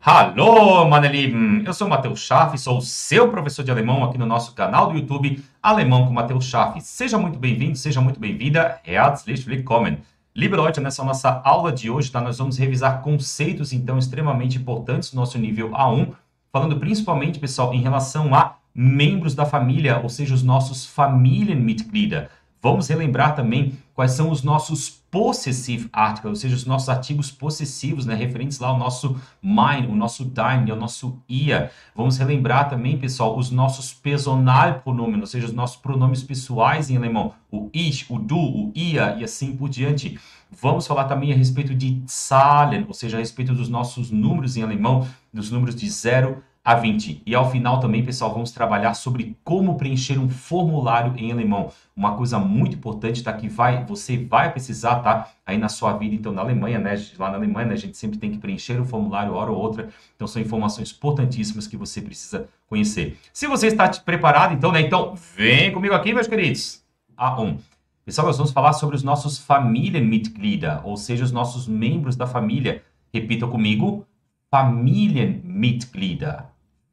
Hallo, meine Lieben! Eu sou o Matheus Schaff, sou o seu professor de alemão aqui no nosso canal do YouTube Alemão com Matheus Schaff. Seja muito bem-vindo, seja muito bem-vinda. Herzlich willkommen. Liebe Leute, nessa nossa aula de hoje, nós vamos revisar conceitos, então, extremamente importantes do nosso nível A1, falando principalmente, pessoal, em relação a membros da família, ou seja, os nossos Familienmitglieder. Vamos relembrar também quais são os nossos possessive articles, ou seja, os nossos artigos possessivos, né, referentes lá ao nosso mein, o nosso dein e ao nosso ihr. Vamos relembrar também, pessoal, os nossos Personalpronomen, ou seja, os nossos pronomes pessoais em alemão, o ich, o du, o ihr e assim por diante. Vamos falar também a respeito de Zahlen, ou seja, a respeito dos nossos números em alemão, dos números de 0 a 20. E ao final também, pessoal, vamos trabalhar sobre como preencher um formulário em alemão. Uma coisa muito importante, tá? Que você vai precisar, tá? Aí na sua vida, então, na Alemanha, né? Lá na Alemanha, né? A gente sempre tem que preencher o formulário hora ou outra. Então, são informações importantíssimas que você precisa conhecer. Se você está preparado, então, né? Então, vem comigo aqui, meus queridos. A1. Pessoal, nós vamos falar sobre os nossos Familienmitglieder, ou seja, os nossos membros da família. Repita comigo. Familienmitglieder.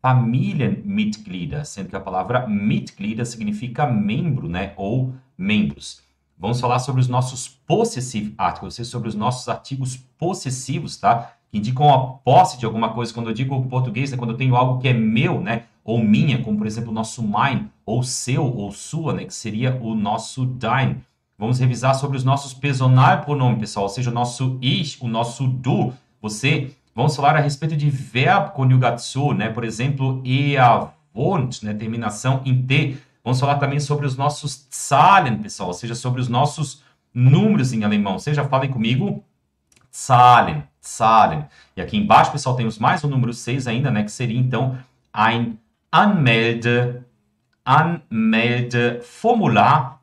Familienmitglieder, sendo que a palavra Mitglieder significa membro, né, ou membros. Vamos falar sobre os nossos possessive articles, ou seja, sobre os nossos artigos possessivos, tá? Que indicam a posse de alguma coisa. Quando eu digo em português, é quando eu tenho algo que é meu, né, ou minha, como por exemplo o nosso mein, ou seu, ou sua, né, que seria o nosso dein. Vamos revisar sobre os nossos Personalpronomen, pessoal, ou seja, o nosso ich, o nosso du, você. Vamos falar a respeito de verbo conjugação, né? Por exemplo, er wohnt, né? Terminação em T. Vamos falar também sobre os nossos Zahlen, pessoal, ou seja, sobre os nossos números em alemão. Ou seja, falem comigo, Zahlen, Zahlen. E aqui embaixo, pessoal, temos mais o número 6 ainda, né? Que seria, então, ein Anmeldeformular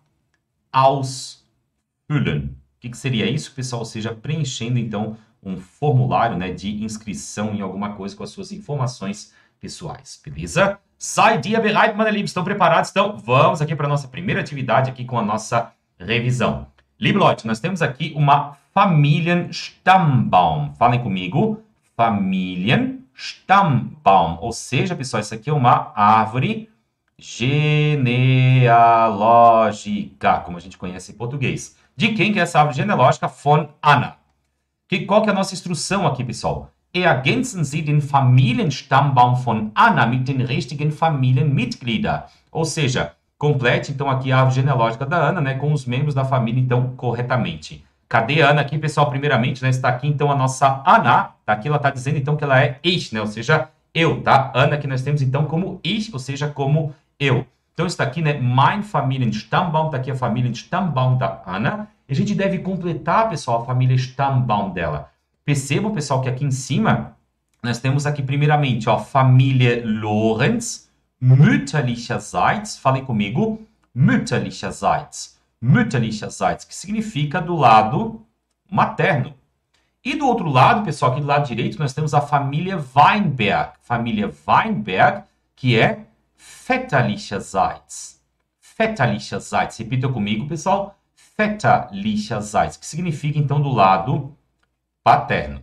ausfüllen. O que seria isso, pessoal? Ou seja, preenchendo, então, um formulário, né, de inscrição em alguma coisa com as suas informações pessoais, beleza? Seid ihr bereit, meine Lieben? Estão preparados? Então, vamos aqui para a nossa primeira atividade aqui com a nossa revisão. Liebe Leute, nós temos aqui uma Familienstammbaum. Falem comigo. Familienstammbaum. Ou seja, pessoal, isso aqui é uma árvore genealógica, como a gente conhece em português. De quem que é essa árvore genealógica? Von Anna. Qual que é a nossa instrução aqui, pessoal? Ergänzen Sie den Familienstammbaum von Anna mit den richtigen Familienmitgliedern. Ou seja, complete, então, aqui a árvore genealógica da Ana, né, com os membros da família, então, corretamente. Cadê a Ana aqui, pessoal? Primeiramente, né, está aqui, então, a nossa Ana. Tá aqui, ela está dizendo, então, que ela é ich, né, ou seja, eu, tá? Ana que nós temos, então, como ich, ou seja, como eu. Então, está aqui, né, mein Familienstammbaum, está aqui a Familienstammbaum da Ana. E a gente deve completar, pessoal, a família Stammbaum dela. Percebam, pessoal, que aqui em cima, nós temos aqui, primeiramente, ó, família Lorenz, mütterlicherseits, falem comigo, mütterlicherseits, mütterlicherseits, que significa do lado materno. E do outro lado, pessoal, aqui do lado direito, nós temos a família Weinberg, que é väterlicherseits, väterlicherseits, repita comigo, pessoal, väterlicherseits, que significa, então, do lado paterno.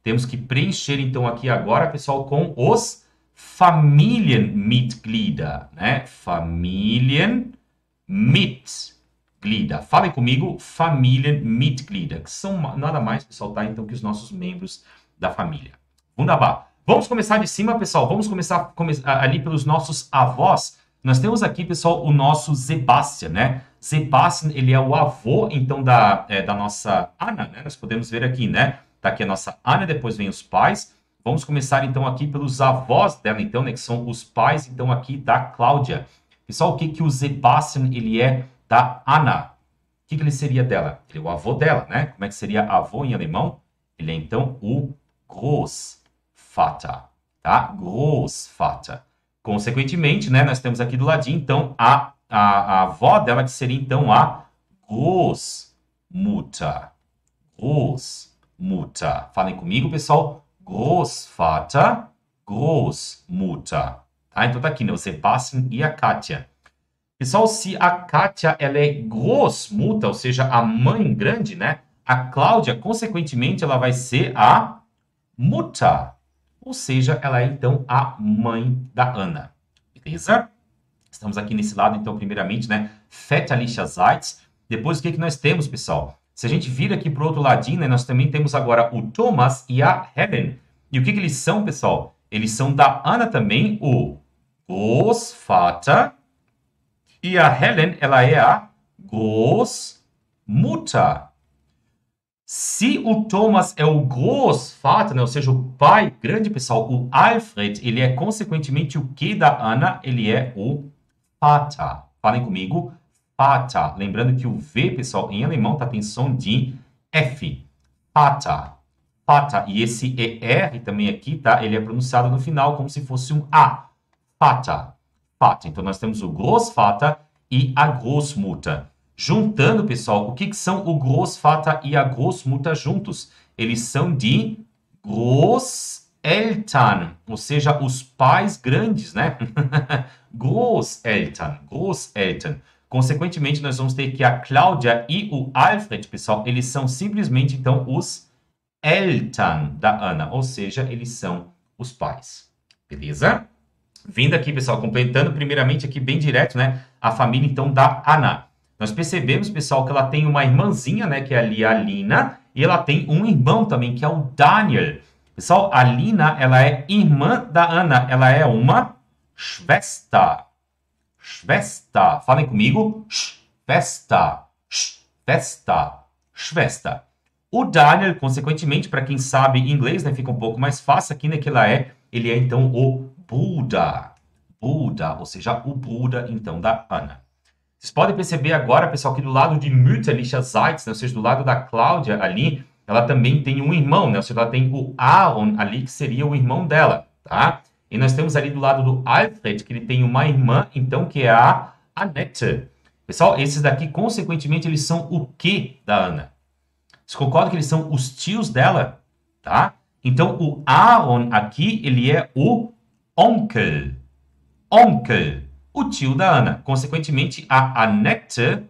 Temos que preencher, então, aqui agora, pessoal, com os Familienmitglieder, né? Familienmitglieder. Falem comigo, Familienmitglieder, que são nada mais, pessoal, tá? Então, que os nossos membros da família. Wunderbar. Vamos começar de cima, pessoal. Vamos começar ali pelos nossos avós. Nós temos aqui, pessoal, o nosso Sebastian, né? Sebastian, ele é o avô, então, da nossa Ana, né? Nós podemos ver aqui, né? Tá aqui a nossa Ana, depois vem os pais. Vamos começar, então, aqui pelos avós dela, então, né? Que são os pais, então, aqui da Cláudia. Pessoal, o que o Sebastian, ele é da Ana? O que ele seria dela? Ele é o avô dela, né? Como é que seria avô em alemão? Ele é, então, o Großvater, tá? Großvater. Consequentemente, né, nós temos aqui do ladinho, então, a avó dela, que seria, então, a Großmutter. Großmutter. Falem comigo, pessoal. Großvater, Großmutter. Tá? Então, tá aqui, né, o Sebastian e a Kátia. Pessoal, se a Kátia, ela é Großmutter, ou seja, a mãe grande, né, a Cláudia, consequentemente, ela vai ser a Mutter. ou seja, ela é então a mãe da Ana. Beleza? Estamos aqui nesse lado, então, primeiramente, né? Väterlicherseits. Depois, o que nós temos, pessoal? Se a gente vir aqui para o outro ladinho, né, nós também temos agora o Thomas e a Helen. E o que eles são, pessoal? Eles são da Ana também, o Großvater. E a Helen, ela é a Großmutter. Se o Thomas é o Großvater, né, ou seja, o pai grande, pessoal, o Alfred, ele é consequentemente o que da Ana? Ele é o Vater. Falem comigo, Vater. Lembrando que o V, pessoal, em alemão tá, tem som de F. Vater. Vater. E esse ER também aqui, tá? Ele é pronunciado no final como se fosse um A. Vater. Vater. Então, nós temos o Großvater e a Großmutter. Juntando, pessoal, o que são o Großvater e a Großmutter juntos? Eles são de Großeltern, ou seja, os pais grandes, né? Großeltern, Großeltern. Consequentemente, nós vamos ter que a Cláudia e o Alfred, pessoal, eles são simplesmente, então, os Eltern da Ana, ou seja, eles são os pais. Beleza? Vindo aqui, pessoal, completando primeiramente aqui bem direto, né? A família, então, da Ana. Nós percebemos, pessoal, que ela tem uma irmãzinha, né? Que é ali a Lina. E ela tem um irmão também, que é o Daniel. Pessoal, a Lina, ela é irmã da Ana. Ela é uma Schwester. Schwester. Falem comigo. Schwester. Schwester. Schwester. O Daniel, consequentemente, para quem sabe inglês, né? Fica um pouco mais fácil aqui, né? Que ele é, então, o Bruder. Bruder, ou seja, o Bruder, então, da Ana. Vocês podem perceber agora, pessoal, que do lado de Mütterlicherseits, né, ou seja, do lado da Cláudia ali, ela também tem um irmão, né? Ou seja, ela tem o Aaron ali, que seria o irmão dela, tá? E nós temos ali do lado do Alfred, que ele tem uma irmã, então, que é a Annette. Pessoal, esses daqui, consequentemente, eles são o quê da Ana? Vocês concordam que eles são os tios dela? Tá? Então, o Aaron aqui, ele é o Onkel. Onkel. O tio da Ana. Consequentemente, a Annette,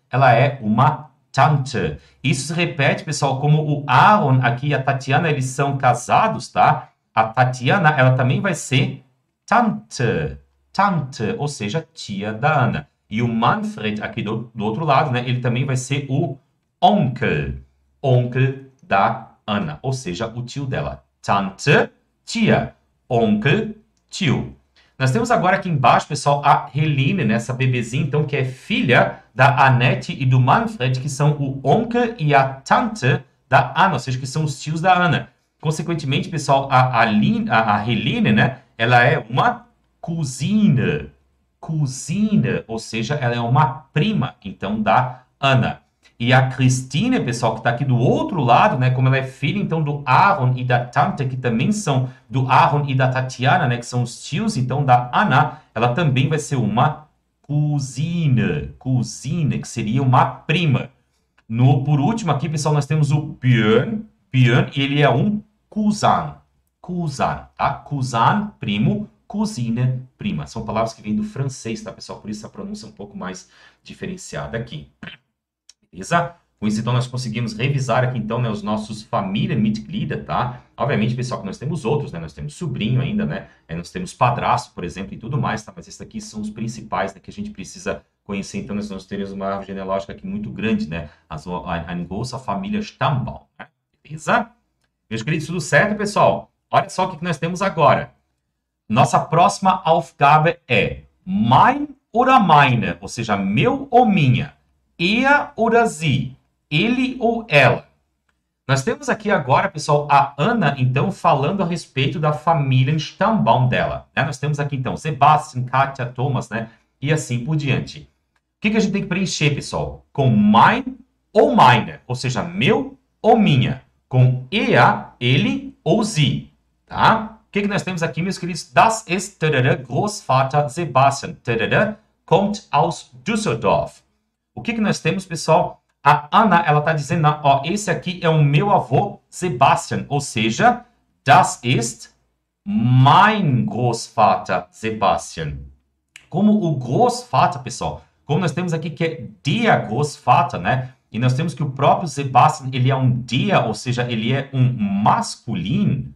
ela é uma Tante. Isso se repete, pessoal, como o Aaron aqui e a Tatiana, eles são casados, tá? A Tatiana, ela também vai ser Tante. Tante, ou seja, tia da Ana. E o Manfred, aqui do outro lado, né? Ele também vai ser o Onkel. Onkel da Ana, ou seja, o tio dela. Tante, tia. Onkel, tio. Nós temos agora aqui embaixo, pessoal, a Helene, né? Essa bebezinha, então, que é filha da Annette e do Manfred, que são o onkel e a tante da Ana, ou seja, que são os tios da Ana. Consequentemente, pessoal, a Helene, né? Ela é uma cousine. Cousine, ou seja, ela é uma prima, então, da Ana. E a Christine, pessoal, que está aqui do outro lado, né? Como ela é filha, então, do Aaron e da Tante, que também são do Aaron e da Tatiana, né? Que são os tios, então, da Ana. Ela também vai ser uma cousine. Cousine, que seria uma prima. Por último aqui, pessoal, nós temos o Björn. Björn, e ele é um cousin. Cousin, tá? Cousin, primo. Cousine, prima. São palavras que vêm do francês, tá, pessoal? Por isso a pronúncia é um pouco mais diferenciada aqui. Beleza? Com isso, então, nós conseguimos revisar aqui, então, né, os nossos Familienmitglieder, tá? Obviamente, pessoal, que nós temos outros, né? Nós temos sobrinho ainda, né? Nós temos padrasto, por exemplo, e tudo mais, tá? Mas esses aqui são os principais, né, que a gente precisa conhecer. Então, nós teremos uma árvore genealógica aqui muito grande, né? Eine große Familie Stammbaum, né? Beleza? Meus queridos, tudo certo, pessoal? Olha só o que nós temos agora. Nossa próxima Aufgabe é mein oder meine, ou seja, meu ou minha. Er oder sie, ele ou ela. Nós temos aqui agora, pessoal, a Ana, então, falando a respeito da família Stammbaum dela. Né? Nós temos aqui, então, Sebastian, Katja, Thomas, né? E assim por diante. O que a gente tem que preencher, pessoal? Com mein ou meine, ou seja, meu ou minha. Com er, ele ou sie, tá? O que nós temos aqui, meus queridos? Das ist Großvater Sebastian. Kommt aus Düsseldorf. O que nós temos, pessoal? A Ana, ela está dizendo, ó, esse aqui é o meu avô Sebastian, ou seja, das ist mein Großvater Sebastian. Como o Großvater, pessoal, como nós temos aqui que é der Großvater, né? E nós temos que o próprio Sebastian, ele é um der, ou seja, ele é um masculino.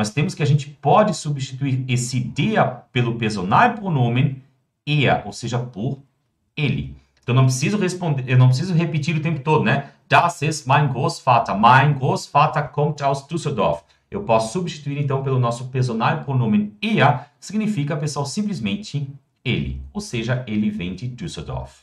nós temos que a gente pode substituir esse der pelo personalpronomen er, ou seja, por ele. Então, não preciso responder, eu não preciso repetir o tempo todo, né? Das ist mein Großvater. Mein Großvater kommt aus Düsseldorf. Eu posso substituir, então, pelo nosso personalpronomen er, que significa, pessoal, simplesmente ele. Ou seja, ele vem de Düsseldorf.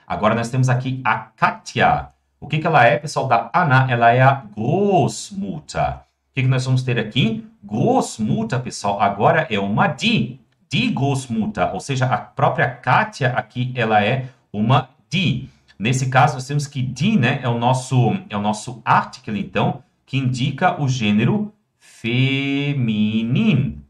Agora, nós temos aqui a Katja. O que ela é, pessoal, da Anna? Ela é a Großmutter. O que nós vamos ter aqui? Großmutter, pessoal, agora é uma die. Die Großmutter, ou seja, a própria Katja aqui, ela é uma die. Nesse caso, nós temos que die, né, é o nosso article, então, que indica o gênero feminin.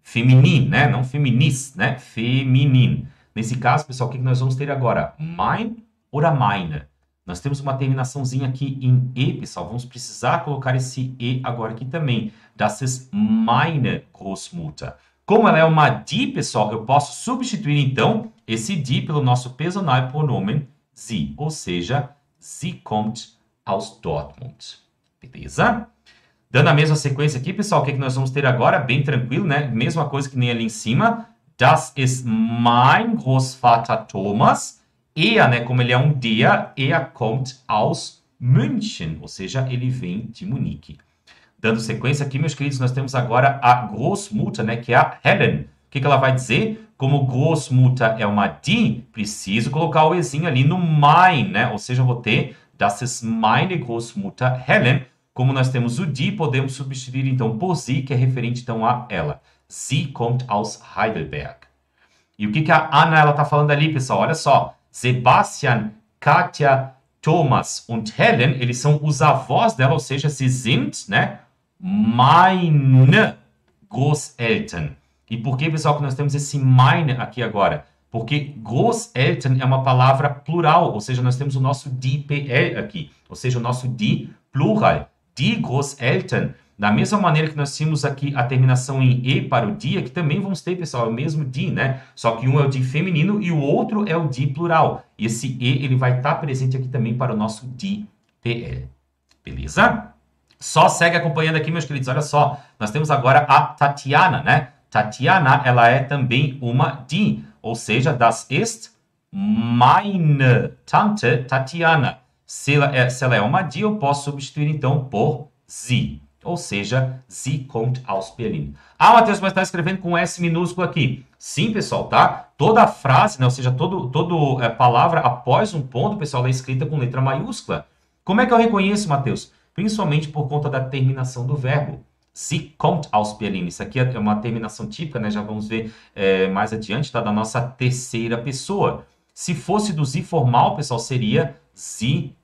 Feminin, né? Não feminis, né? Feminin. Nesse caso, pessoal, o que nós vamos ter agora? Mein oder meine. Nós temos uma terminaçãozinha aqui em e, pessoal. Vamos precisar colocar esse e agora aqui também. Das ist meine Großmutter. Como ela é uma die, pessoal, eu posso substituir, então, esse die pelo nosso personalpronomen sie. Ou seja, sie kommt aus Dortmund. Beleza? Dando a mesma sequência aqui, pessoal, o que nós vamos ter agora? Bem tranquilo, né? Mesma coisa que nem ali em cima. Das ist mein Großvater Thomas. Er, né? Como ele é um der, er kommt aus München. Ou seja, ele vem de Munique. Dando sequência aqui, meus queridos, nós temos agora a Großmutter, né? Que é a Helen. O que ela vai dizer? Como Großmutter é uma die, preciso colocar o ezinho ali no mein, né? Ou seja, eu vou ter das ist meine Großmutter Helen. Como nós temos o die, podemos substituir então por sie, que é referente então a ela. Sie kommt aus Heidelberg. E o que a Anna ela está falando ali, pessoal? Olha só. Sebastian, Katja, Thomas und Helen, eles são os avós dela, ou seja, sie sind, né? Meine Großeltern. E por que, pessoal, que nós temos esse meine aqui agora? Porque Großeltern é uma palavra plural, ou seja, nós temos o nosso die PL aqui, ou seja, o nosso die plural. Die Großeltern, da mesma maneira que nós tínhamos aqui a terminação em e para o die, aqui também vamos ter, pessoal, é o mesmo die, né? Só que um é o die feminino e o outro é o die plural. E esse e, ele vai estar presente aqui também para o nosso die PL. Beleza? Só segue acompanhando aqui, meus queridos. Olha só, nós temos agora a Tatiana, né? Tatiana, ela é também uma die, ou seja, das ist meine Tante Tatiana. Se ela é uma die, eu posso substituir, então, por sie. Ou seja, sie kommt aus Berlin. Ah, Matheus, mas está escrevendo com S minúsculo aqui. Sim, pessoal, tá? Toda frase, né, ou seja, toda palavra após um ponto, pessoal, ela é escrita com letra maiúscula. Como é que eu reconheço, Matheus? Principalmente por conta da terminação do verbo. Sie kommt aus Berlin. Isso aqui é uma terminação típica, né? Já vamos ver mais adiante, tá? Da nossa terceira pessoa. Se fosse do sie formal, pessoal, seria sie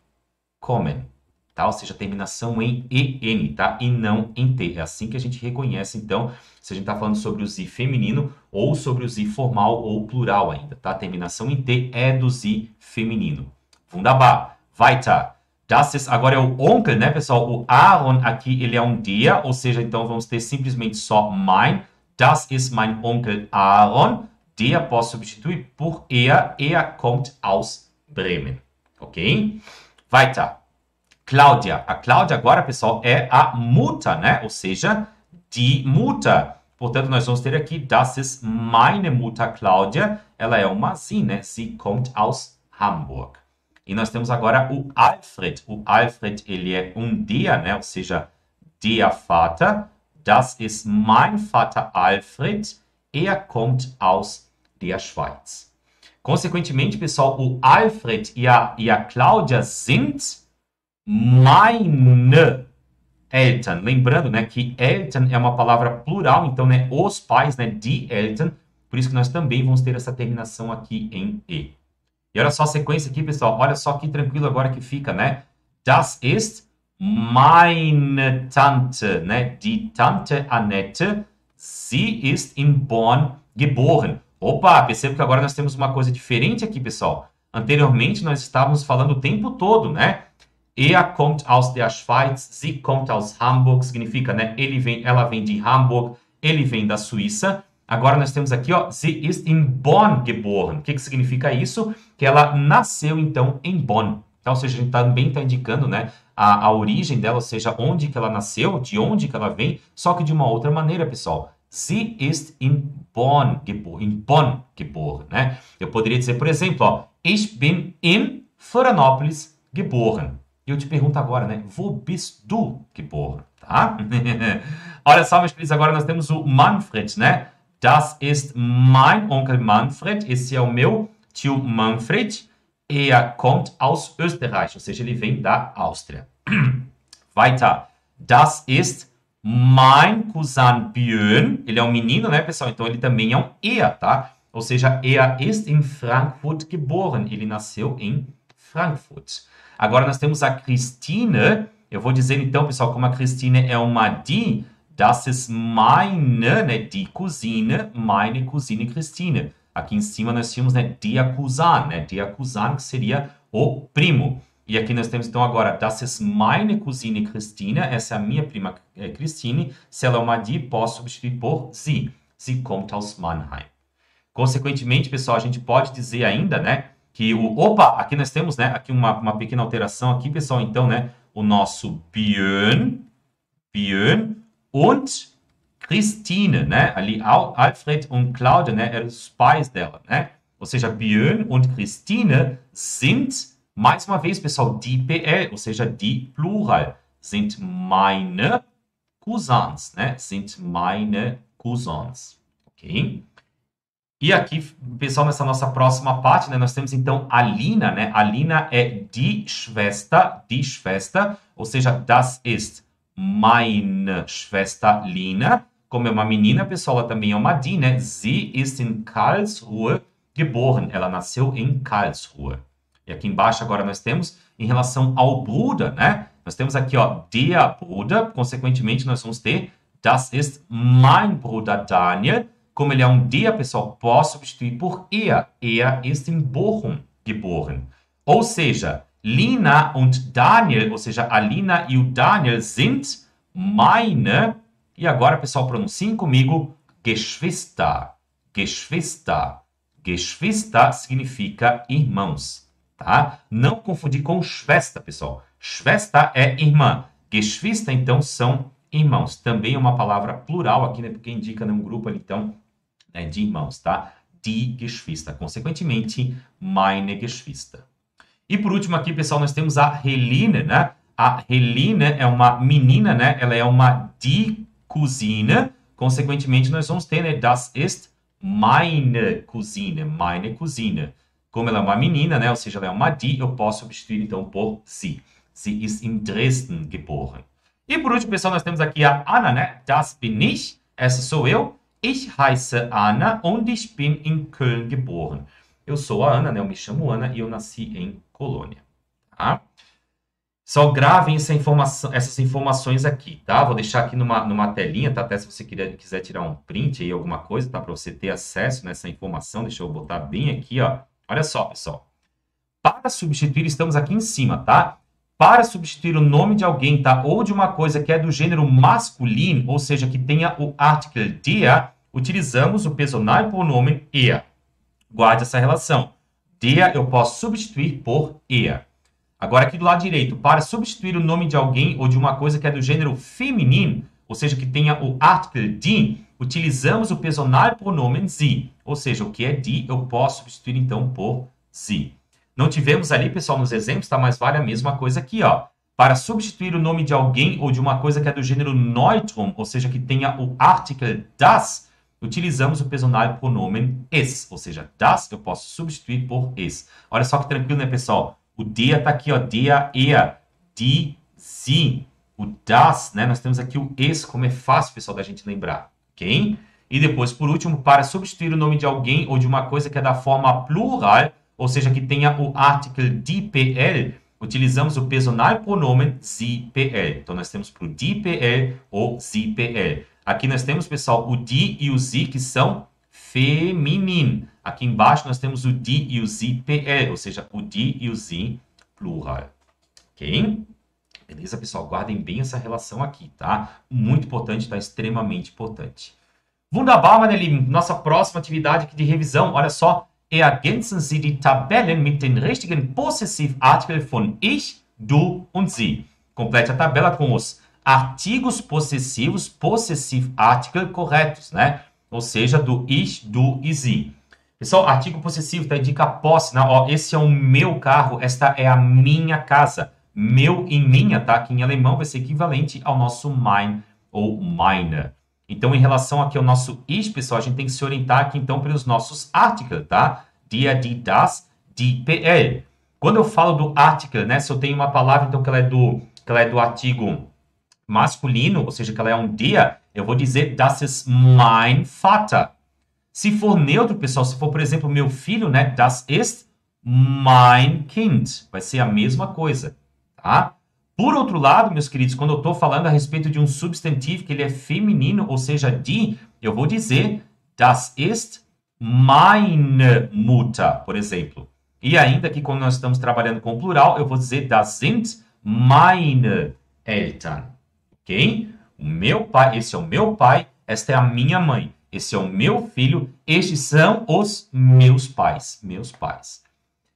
kommen. Tá? Ou seja, terminação em EN, tá? E não em T. É assim que a gente reconhece, então, se a gente está falando sobre o sie feminino ou sobre o sie formal ou plural ainda, tá? Terminação em T é do sie feminino. Wunderbar. Weiter. Das ist, agora é o onkel, né, pessoal? O Aaron aqui, ele é um der, ou seja, então vamos ter simplesmente só mein. Das ist mein Onkel Aaron. Der posso substituir por er. Er kommt aus Bremen. Ok? Weiter. Cláudia. A Cláudia agora, pessoal, é a Mutter, né? Ou seja, die Mutter. Portanto, nós vamos ter aqui, das ist meine Mutter Cláudia. Ela é uma sie, né? Sie kommt aus Hamburg. E nós temos agora o Alfred. O Alfred, ele é um der, né? Ou seja, der Vater. Das ist mein Vater Alfred. Er kommt aus der Schweiz. Consequentemente, pessoal, o Alfred e a Cláudia sind meine Eltern. Lembrando, né, que Eltern é uma palavra plural, então, né, os pais, né, die Eltern. Por isso que nós também vamos ter essa terminação aqui em E. E olha só a sequência aqui, pessoal. Olha só que tranquilo agora que fica, né? Das ist meine Tante, né? Die Tante Annette. Sie ist in Bonn geboren. Opa, perceba que agora nós temos uma coisa diferente aqui, pessoal. Anteriormente, nós estávamos falando o tempo todo, né? Er kommt aus der Schweiz, sie kommt aus Hamburg. Significa, né? Ela vem de Hamburg, ele vem da Suíça. Agora nós temos aqui, ó, sie ist in Bonn geboren. O que significa isso? Que ela nasceu, então, em Bonn. Então, ou seja, a gente também está indicando, né, a origem dela, ou seja, onde que ela nasceu, de onde que ela vem, só que de uma outra maneira, pessoal. Sie ist in Bonn geboren, né? Eu poderia dizer, por exemplo, ó, ich bin in Florianópolis geboren. E eu te pergunto agora, né? Wo bist du geboren? Tá? Olha só, meus queridos, agora nós temos o Manfred, né? Das ist mein Onkel Manfred. Esse é o meu tio Manfred. Er kommt aus Österreich, ou seja, ele vem da Áustria. Weiter. Das ist mein Cousin Björn. Ele é um menino, né, pessoal? Então, ele também é um er, tá? Ou seja, er ist in Frankfurt geboren. Ele nasceu em Frankfurt. Agora, nós temos a Christine. Eu vou dizer, então, pessoal, como a Christine é uma die, das ist meine, né, die Cousine, meine Cousine Christine. Aqui em cima nós tínhamos, né, der Cousin, né, der Cousin, que seria o primo. E aqui nós temos, então, agora, das ist meine Cousine Christine, essa é a minha prima Christine. Se ela é uma die, posso substituir por sie. Sie kommt aus Mannheim. Consequentemente, pessoal, a gente pode dizer ainda, né, que o... Opa, aqui nós temos, né, aqui uma pequena alteração aqui, pessoal, então, né, o nosso Björn und Christine, né? Ali Alfred und Claudia, né? Eram os pais dela, né? Ou seja, Björn und Christine sind, mais uma vez, pessoal, die PL, ou seja, die Plural, sind meine Cousins, né? Sind meine Cousins, ok? E aqui, pessoal, nessa nossa próxima parte, né? Nós temos, então, a Lina, né? A Lina é die Schwester, ou seja, das ist meine Schwester Lina. Como é uma menina, pessoal, ela também é uma die, né? Sie ist in Karlsruhe geboren. Ela nasceu em Karlsruhe. E aqui embaixo agora nós temos em relação ao Bruder, né? Nós temos aqui, ó, der Bruder. Consequentemente, nós vamos ter das ist mein Bruder Daniel. Como ele é um der, pessoal, posso substituir por er. Er ist in Bochum geboren. Ou seja, Lina und Daniel, ou seja, a Lina e o Daniel sind meine, e agora, pessoal, pronunciem comigo, Geschwister. Geschwister. Geschwister significa irmãos, tá? Não confundir com Schwester, pessoal. Schwester é irmã. Geschwister, então, são irmãos. Também é uma palavra plural aqui, né? Porque indica num grupo ali, então, né, de irmãos, tá? Die Geschwister. Consequentemente, meine Geschwister. E por último aqui, pessoal, nós temos a Helene, né? A Helene é uma menina, né? Ela é uma die Cousine. Consequentemente, nós vamos ter, né? Das ist meine Cousine. Meine Cousine. Como ela é uma menina, né? Ou seja, ela é uma die, eu posso substituir, então, por sie. Sie ist in Dresden geboren. E por último, pessoal, nós temos aqui a Anna, né? Das bin ich. Essa sou eu. Ich heiße Anna und ich bin in Köln geboren. Eu sou a Ana, né? Eu me chamo Ana e eu nasci em Colônia. Tá? Só gravem essas informações aqui, tá? Vou deixar aqui numa telinha, tá? Até se você quiser tirar um print aí, alguma coisa, tá? Para você ter acesso nessa informação. Deixa eu botar bem aqui, ó. Olha só, pessoal. Para substituir, estamos aqui em cima, tá? Para substituir o nome de alguém, tá? Ou de uma coisa que é do gênero masculino, ou seja, que tenha o article der, utilizamos o Personalpronomen er. Guarde essa relação. Der eu posso substituir por er. Agora, aqui do lado direito, para substituir o nome de alguém ou de uma coisa que é do gênero feminino, ou seja, que tenha o article die, utilizamos o Personalpronomen sie. Ou seja, o que é die eu posso substituir, então, por sie. Não tivemos ali, pessoal, nos exemplos, tá? Mas vale a mesma coisa aqui, ó. Para substituir o nome de alguém ou de uma coisa que é do gênero neutrum, ou seja, que tenha o article das, utilizamos o Personalpronomen es, ou seja, das eu posso substituir por es. Olha só que tranquilo, né, pessoal? O der está aqui, ó, der, er, die, sie. O das, né, nós temos aqui o es, como é fácil, pessoal, da gente lembrar, ok? E depois, por último, para substituir o nome de alguém ou de uma coisa que é da forma plural, ou seja, que tenha o article die-pl, utilizamos o Personalpronomen sie-pl. Então, nós temos para o die-pl ou sie-pl. Aqui nós temos, pessoal, o die e o sie, que são feminino. Aqui embaixo nós temos o die e o sie-pl, ou seja, o die e o sie plural. Ok? Beleza, pessoal? Guardem bem essa relação aqui, tá? Muito importante, tá? Extremamente importante. Wunderbar, meine Lieben. Nossa próxima atividade aqui de revisão, olha só. Ergänzen Sie die Tabellen mit den richtigen Possessivartikeln von ich, du und sie. complete a tabela com os artigos possessivos, possessive article corretos, né? Ou seja, do ich, du e sie. Pessoal, artigo possessivo tá, indica posse, né? Ó, esse é o meu carro, esta é a minha casa. Meu e minha, tá? Que em alemão vai ser equivalente ao nosso mein ou meine. Então, em relação aqui ao nosso ich, pessoal, a gente tem que se orientar aqui, então, pelos nossos articles, tá? Der, die, das, die, pl. Quando eu falo do article, né? Se eu tenho uma palavra, então, que ela é do artigo masculino, ou seja, que ela é um der, eu vou dizer, das ist mein Vater. Se for neutro, pessoal, se for, por exemplo, meu filho, né? Das ist mein Kind. Vai ser a mesma coisa, tá? Por outro lado, meus queridos, quando eu estou falando a respeito de um substantivo que ele é feminino, ou seja, die, eu vou dizer das ist meine Mutter, por exemplo. E ainda que quando nós estamos trabalhando com plural, eu vou dizer das sind meine Eltern. Ok? O meu pai, esse é o meu pai, esta é a minha mãe. Esse é o meu filho, estes são os meus pais. Meus pais.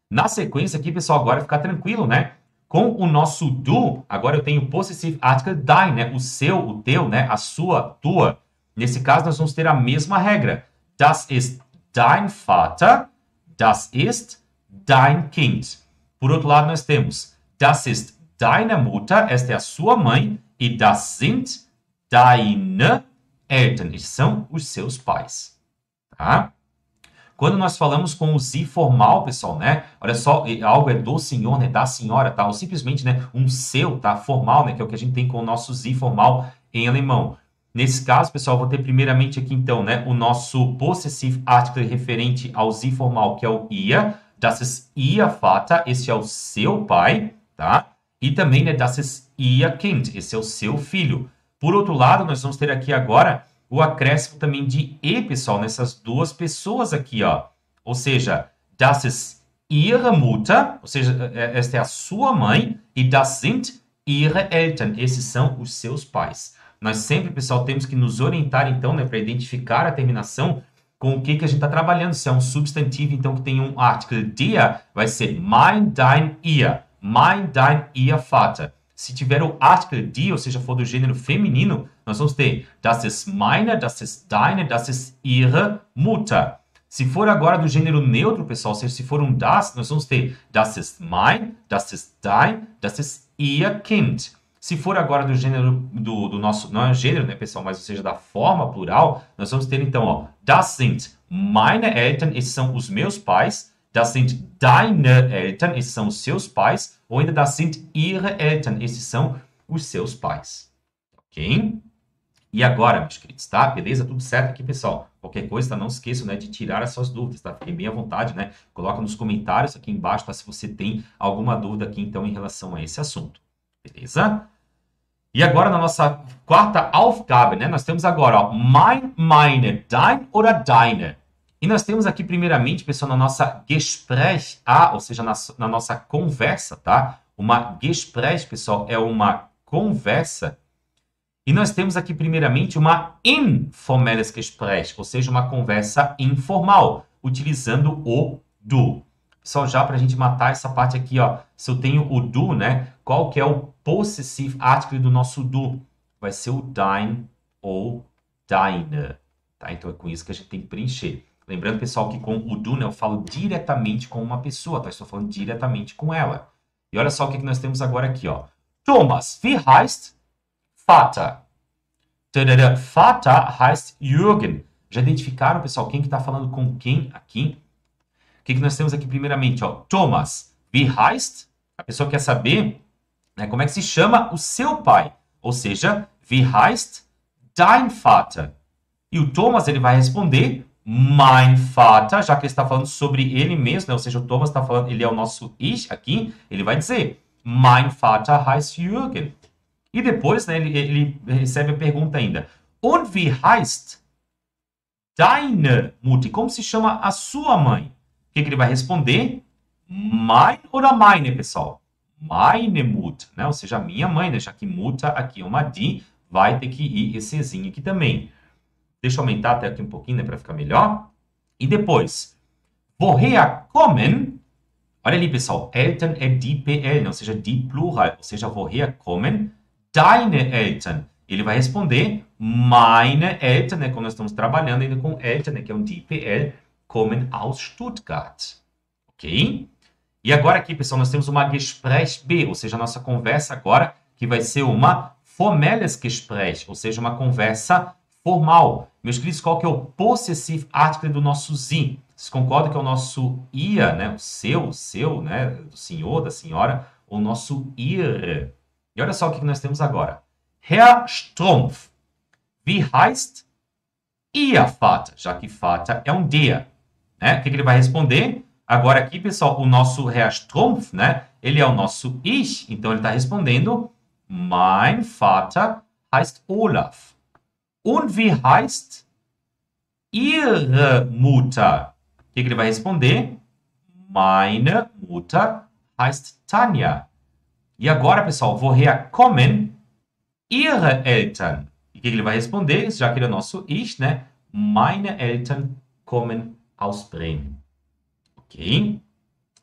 Na sequência aqui, pessoal, agora ficar tranquilo, né? Com o nosso du, agora eu tenho o possessive article dein, né? O seu, o teu, né? A sua, tua. Nesse caso, nós vamos ter a mesma regra. Das ist dein Vater, das ist dein Kind. Por outro lado, nós temos das ist deine Mutter, esta é a sua mãe, e das sind deine Eltern, estes são os seus pais. Tá? Quando nós falamos com o sie formal, pessoal, né? Olha só, algo é do senhor, né? Da senhora, tá? Ou simplesmente, né? Um seu, tá? Formal, né? Que é o que a gente tem com o nosso sie formal em alemão. Nesse caso, pessoal, eu vou ter primeiramente aqui, então, né? O nosso possessive article referente ao sie formal, que é o ihr. Das ist ihr Vater, esse é o seu pai, tá? E também, né? Das ist ihr Kind, esse é o seu filho. Por outro lado, nós vamos ter aqui agora o acréscimo também de e, pessoal, nessas duas pessoas aqui, ó. Ou seja, das ist ihre Mutter, ou seja, esta é a sua mãe, e das sind ihre Eltern, esses são os seus pais. Nós sempre, pessoal, temos que nos orientar, então, né, para identificar a terminação com o que a gente está trabalhando. Se é um substantivo, então, que tem um article der, vai ser mein, dein, ihr. Mein, dein, ihr Vater. Se tiver o article die, ou seja, for do gênero feminino, nós vamos ter das ist meine, das ist deine, das ist ihre Mutter. Se for agora do gênero neutro, pessoal, ou seja, se for um das, nós vamos ter das ist mein, das ist dein, das ist ihr Kind. Se for agora do gênero do nosso, não é gênero, né, pessoal, mas ou seja, da forma plural, nós vamos ter então, ó, das sind meine Eltern, esses são os meus pais. Das sind deine Eltern, esses são os seus pais. Ou ainda das sind ihre Eltern, esses são os seus pais. Ok? E agora, meus queridos, tá? Beleza? Tudo certo aqui, pessoal? Qualquer coisa, tá? Não esqueçam, né, de tirar as suas dúvidas, tá? Fiquem bem à vontade, né? Coloca nos comentários aqui embaixo, tá? Se você tem alguma dúvida aqui, então, em relação a esse assunto. Beleza? E agora, na nossa quarta Aufgabe, né? Nós temos agora, ó, mein, meine, dein oder deine. E nós temos aqui, primeiramente, pessoal, na nossa Gespräch, ou seja, na nossa conversa, tá? Uma Gespräch, pessoal, é uma conversa. E nós temos aqui, primeiramente, uma informelles Gespräch, ou seja, uma conversa informal, utilizando o du. Pessoal, já para a gente matar essa parte aqui, ó, se eu tenho o du, né? Qual que é o possessive article do nosso du? Vai ser o dein ou deine. Tá? Então, é com isso que a gente tem que preencher. Lembrando, pessoal, que com o du, né, eu falo diretamente com uma pessoa, tá? Estou falando diretamente com ela. E olha só o que nós temos agora aqui, ó. Thomas, wie heißt Vater? Vater heißt Jürgen. Já identificaram, pessoal, quem que está falando com quem aqui? O que nós temos aqui primeiramente, ó? Thomas, wie heißt? A pessoa quer saber, né, como é que se chama o seu pai. Ou seja, wie heißt dein Vater? E o Thomas, ele vai responder mein Vater, já que ele está falando sobre ele mesmo, né? Ou seja, o Thomas está falando, ele é o nosso ich aqui, ele vai dizer mein Vater heißt Jürgen. E depois, né, ele recebe a pergunta ainda. Und wie heißt deine Mutter? Como se chama a sua mãe? O que ele vai responder? Mein oder meine, pessoal? Meine Mutter, né? Ou seja, a minha mãe, né? Já que Mutter aqui é uma die, vai ter que ir esse zinho aqui também. Deixa eu aumentar até aqui um pouquinho, né, para ficar melhor. E depois, woher kommen? Olha ali, pessoal. Eltern é die PL, ou seja, die Plural. Ou seja, woher kommen deine Eltern? Ele vai responder meine Eltern, né? Quando nós estamos trabalhando ainda com Eltern, né? Que é um die PL, kommen aus Stuttgart. Ok? E agora aqui, pessoal, nós temos uma Gespräch B, ou seja, a nossa conversa agora, que vai ser uma formelles Gespräch, ou seja, uma conversa formal. Meus queridos, qual que é o possessive article do nosso Sie? Vocês concordam que é o nosso ihr, né? O seu, né? Do senhor, da senhora, o nosso ihr. E olha só o que nós temos agora. Herr Strumpf, wie heißt Ihr Vater? Já que Vater é um der. Né? O que ele vai responder? Agora aqui, pessoal, o nosso Herr Strumpf, né? Ele é o nosso ich. Então, ele está respondendo Mein Vater heißt Olaf. Und wie heißt Ihre Mutter? O que ele vai responder? Meine Mutter heißt Tanja. E agora, pessoal, woher kommen Ihre Eltern? E o que ele vai responder? Já que ele é o nosso ich, né? Meine Eltern kommen aus Bremen. Ok?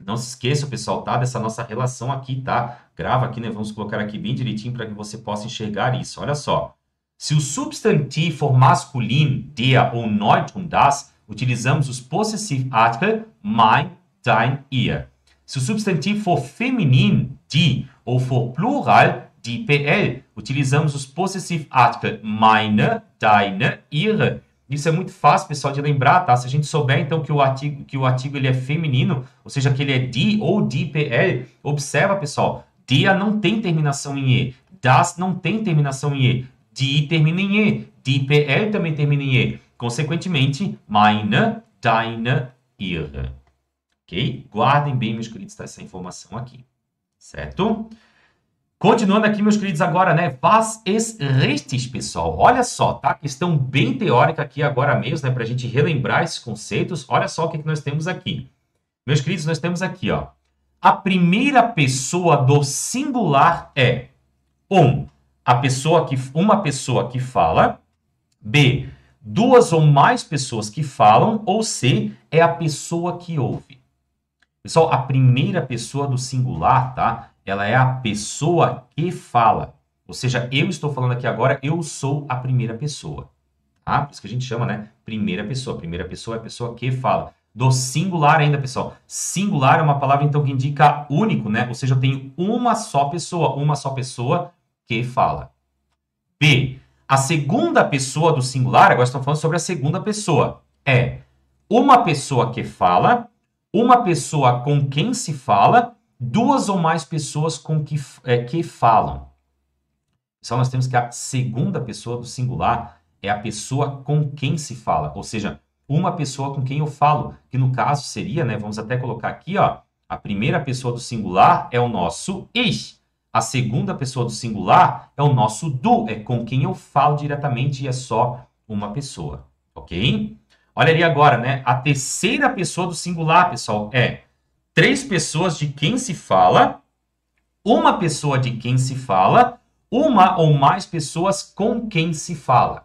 Não se esqueça, pessoal, tá? Dessa nossa relação aqui, tá? Grava aqui, né? Vamos colocar aqui bem direitinho para que você possa enxergar isso. Olha só. Se o substantivo for masculino, der ou neutrum, das, utilizamos os possessive article mein, dein, ihr. Se o substantivo for feminino, die, ou for plural, die, PL, utilizamos os possessive article meine, deine, ihre. Isso é muito fácil, pessoal, de lembrar, tá? Se a gente souber, então, que o artigo ele é feminino, ou seja, que ele é die ou die, PL, observa, pessoal, der não tem terminação em E, das não tem terminação em E, die termina em E, die, PL também termina em E. Consequentemente, meine, deine, ihre. Ok? Guardem bem, meus queridos, essa informação aqui. Certo? Continuando aqui, meus queridos, agora, né? Was ist richtig, pessoal? Olha só, tá? Questão bem teórica aqui agora mesmo, né? Para a gente relembrar esses conceitos. Olha só o que nós temos aqui. Meus queridos, nós temos aqui, ó. A primeira pessoa do singular é uma pessoa que fala. B, duas ou mais pessoas que falam. Ou C, é a pessoa que ouve. Pessoal, a primeira pessoa do singular, tá? Ela é a pessoa que fala. Ou seja, eu estou falando aqui agora, eu sou a primeira pessoa. Tá? Por isso que a gente chama, né? Primeira pessoa. Primeira pessoa é a pessoa que fala. Do singular ainda, pessoal. Singular é uma palavra, então, que indica único, né? Ou seja, eu tenho uma só pessoa que fala. B, a segunda pessoa do singular, agora estamos falando sobre a segunda pessoa. É uma pessoa que fala, uma pessoa com quem se fala, duas ou mais pessoas que falam. Então, nós temos que a segunda pessoa do singular é a pessoa com quem se fala. Ou seja, uma pessoa com quem eu falo. Que no caso seria, né? Vamos até colocar aqui, ó. A primeira pessoa do singular é o nosso ich. A segunda pessoa do singular é o nosso du. É com quem eu falo diretamente e é só uma pessoa. Ok? Olha ali agora, né? A terceira pessoa do singular, pessoal, é três pessoas de quem se fala, uma pessoa de quem se fala, uma ou mais pessoas com quem se fala.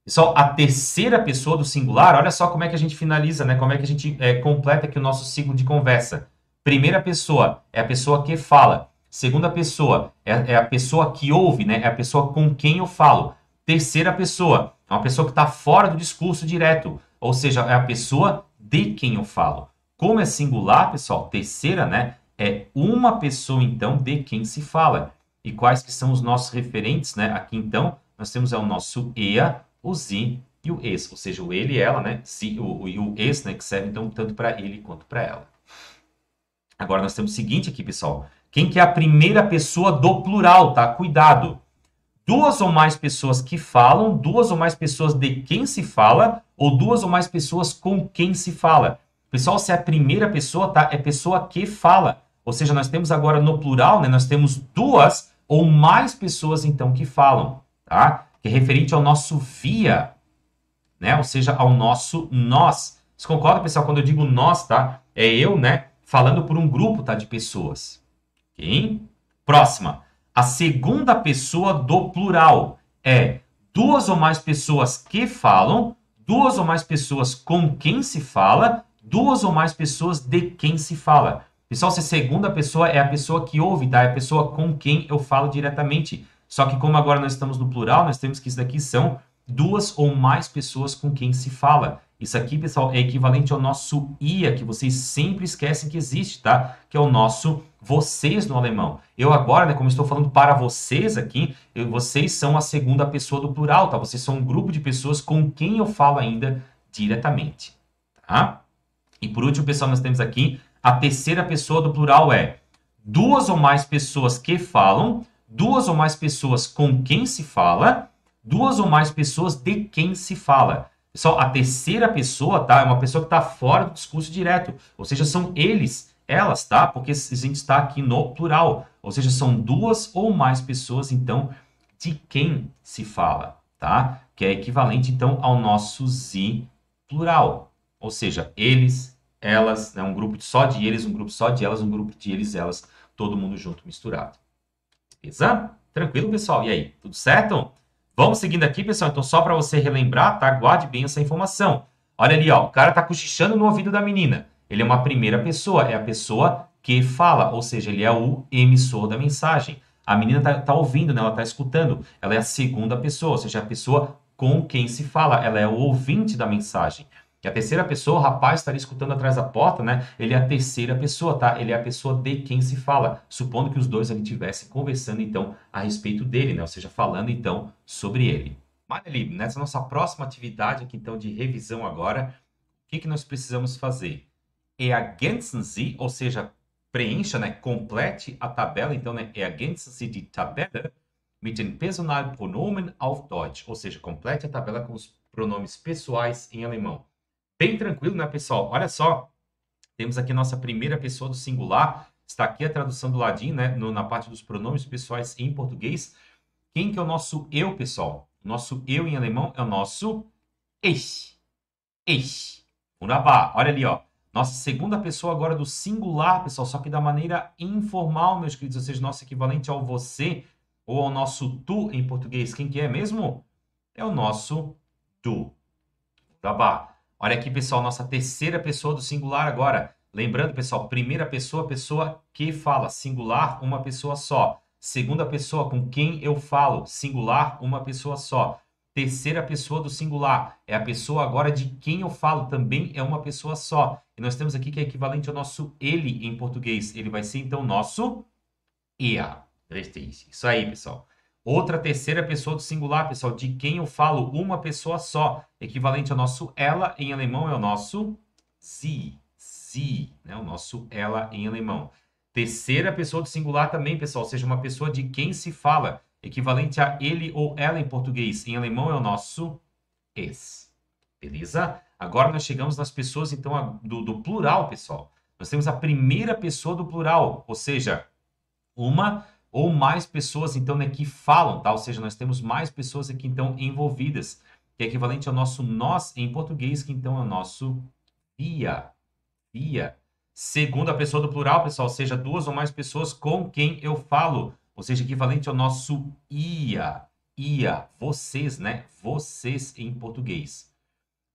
Pessoal, a terceira pessoa do singular, olha só como é que a gente finaliza, né? Como é que a gente completa aqui o nosso ciclo de conversa. Primeira pessoa é a pessoa que fala. Segunda pessoa é a pessoa que ouve, né? É a pessoa com quem eu falo. Terceira pessoa é uma pessoa que está fora do discurso direto. Ou seja, é a pessoa de quem eu falo. Como é singular, pessoal, terceira, né? É uma pessoa, então, de quem se fala. E quais que são os nossos referentes, né? Aqui, então, nós temos o nosso EA, o Sie e o ES. Ou seja, o ele e ela, né? E o ES, né? Que serve, então, tanto para ele quanto para ela. Agora, nós temos o seguinte aqui, pessoal. Quem que é a primeira pessoa do plural, tá? Cuidado. Duas ou mais pessoas que falam, duas ou mais pessoas de quem se fala, ou duas ou mais pessoas com quem se fala. Pessoal, se é a primeira pessoa, tá? É pessoa que fala. Ou seja, nós temos agora no plural, né? Nós temos duas ou mais pessoas, então, que falam, tá? Que é referente ao nosso via, né? Ou seja, ao nosso nós. Você concorda, pessoal? Quando eu digo nós, tá? É eu, né? Falando por um grupo, tá? De pessoas. Ok? Próxima. A segunda pessoa do plural é duas ou mais pessoas que falam, duas ou mais pessoas com quem se fala, duas ou mais pessoas de quem se fala. Pessoal, se segunda pessoa é a pessoa que ouve, tá? É a pessoa com quem eu falo diretamente. Só que como agora nós estamos no plural, nós temos que isso daqui são duas ou mais pessoas com quem se fala. Isso aqui, pessoal, é equivalente ao nosso ia, que vocês sempre esquecem que existe, tá? Que é o nosso vocês no alemão. Eu agora, né, como estou falando para vocês aqui, vocês são a segunda pessoa do plural, tá? Vocês são um grupo de pessoas com quem eu falo ainda diretamente, tá? E por último, pessoal, nós temos aqui a terceira pessoa do plural é duas ou mais pessoas que falam, duas ou mais pessoas com quem se fala, duas ou mais pessoas de quem se fala. Pessoal, a terceira pessoa, tá? É uma pessoa que está fora do discurso direto. Ou seja, são eles, elas, tá? Porque a gente está aqui no plural. Ou seja, são duas ou mais pessoas, então, de quem se fala, tá? Que é equivalente, então, ao nosso zi plural. Ou seja, eles, elas, né? Um grupo só de eles, um grupo só de elas, um grupo de eles, elas, todo mundo junto, misturado. Beleza? Tranquilo, pessoal? E aí, tudo certo? Vamos seguindo aqui, pessoal. Então, só para você relembrar, tá? Guarde bem essa informação. Olha ali, ó. O cara tá cochichando no ouvido da menina. Ele é uma primeira pessoa, é a pessoa que fala, ou seja, ele é o emissor da mensagem. A menina tá ouvindo, né? Ela tá escutando. Ela é a segunda pessoa, ou seja, a pessoa com quem se fala. Ela é o ouvinte da mensagem. E a terceira pessoa, o rapaz estaria escutando atrás da porta, né? Ele é a terceira pessoa, tá? Ele é a pessoa de quem se fala. Supondo que os dois ali estivessem conversando, então, a respeito dele, né? Ou seja, falando, então, sobre ele. Mas ali, nessa nossa próxima atividade aqui, então, de revisão agora, o que nós precisamos fazer? Ergänzen Sie, ou seja, preencha, né? Complete a tabela, então, né? Ergänzen Sie die Tabelle mit den Personalpronomen auf Deutsch. Ou seja, complete a tabela com os pronomes pessoais em alemão. Bem tranquilo, né, pessoal? Olha só, temos aqui a nossa primeira pessoa do singular. Está aqui a tradução do ladinho, né, na parte dos pronomes pessoais em português. Quem que é o nosso eu, pessoal? O nosso eu em alemão é o nosso ich. Ich. Wunderbar. Olha ali, ó. Nossa segunda pessoa agora do singular, pessoal, só que da maneira informal, meus queridos, ou seja, nosso equivalente ao você ou ao nosso tu em português. Quem que é mesmo? É o nosso du. Wunderbar. Olha aqui, pessoal, nossa terceira pessoa do singular agora. Lembrando, pessoal, primeira pessoa, pessoa que fala. Singular, uma pessoa só. Segunda pessoa, com quem eu falo. Singular, uma pessoa só. Terceira pessoa do singular. É a pessoa agora de quem eu falo. Também é uma pessoa só. E nós temos aqui que é equivalente ao nosso ele em português. Ele vai ser, então, nosso er. Isso aí, pessoal. Outra terceira pessoa do singular, pessoal, de quem eu falo, uma pessoa só. Equivalente ao nosso ela em alemão é o nosso sie. Sie, né? O nosso ela em alemão. Terceira pessoa do singular também, pessoal, ou seja, uma pessoa de quem se fala. Equivalente a ele ou ela em português. Em alemão é o nosso es. Beleza? Agora nós chegamos nas pessoas, então, do plural, pessoal. Nós temos a primeira pessoa do plural, ou seja, uma ou mais pessoas, então, né, que falam, tá? Ou seja, nós temos mais pessoas aqui, então, envolvidas, que é equivalente ao nosso nós em português, que então é o nosso via. Via. Segunda pessoa do plural, pessoal, ou seja, duas ou mais pessoas com quem eu falo, ou seja, equivalente ao nosso ia. Ia. Vocês, né? Vocês em português.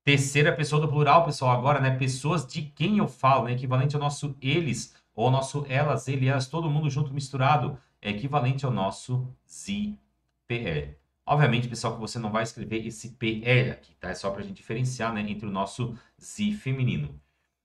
Terceira pessoa do plural, pessoal, agora, né? Pessoas de quem eu falo, né? Equivalente ao nosso eles, ou ao nosso elas, ele, elas, todo mundo junto, misturado. É equivalente ao nosso sie, PL. Obviamente, pessoal, que você não vai escrever esse PL aqui, tá? É só para a gente diferenciar, né? Entre o nosso sie feminino.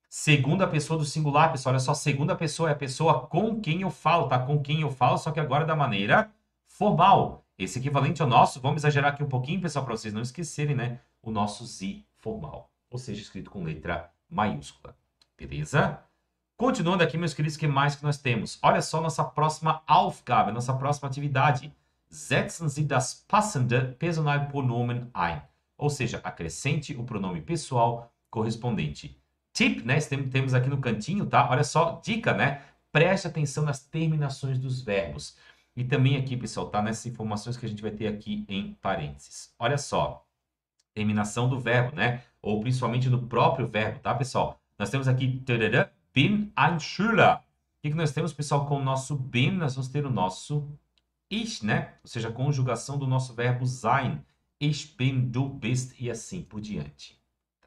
Segunda pessoa do singular, pessoal, olha só. Segunda pessoa é a pessoa com quem eu falo, tá? Com quem eu falo, só que agora da maneira formal. Esse equivalente ao nosso, vamos exagerar aqui um pouquinho, pessoal, para vocês não esquecerem, né? O nosso sie formal, ou seja, escrito com letra maiúscula. Beleza? Continuando aqui, meus queridos, o que mais que nós temos? Olha só nossa próxima Aufgabe, nossa próxima atividade. Setzen Sie das passende Personalpronomen ein. Ou seja, acrescente o pronome pessoal correspondente. Tip, né? Temos aqui no cantinho, tá? Olha só, dica, né? Preste atenção nas terminações dos verbos. E também aqui, pessoal, tá? Nessas informações que a gente vai ter aqui em parênteses. Olha só. Terminação do verbo, né? Ou principalmente do próprio verbo, tá, pessoal? Nós temos aqui bin ein Schüler. O que nós temos, pessoal, com o nosso bin? Nós vamos ter o nosso ich, né? Ou seja, a conjugação do nosso verbo sein. Ich bin, du bist e assim por diante,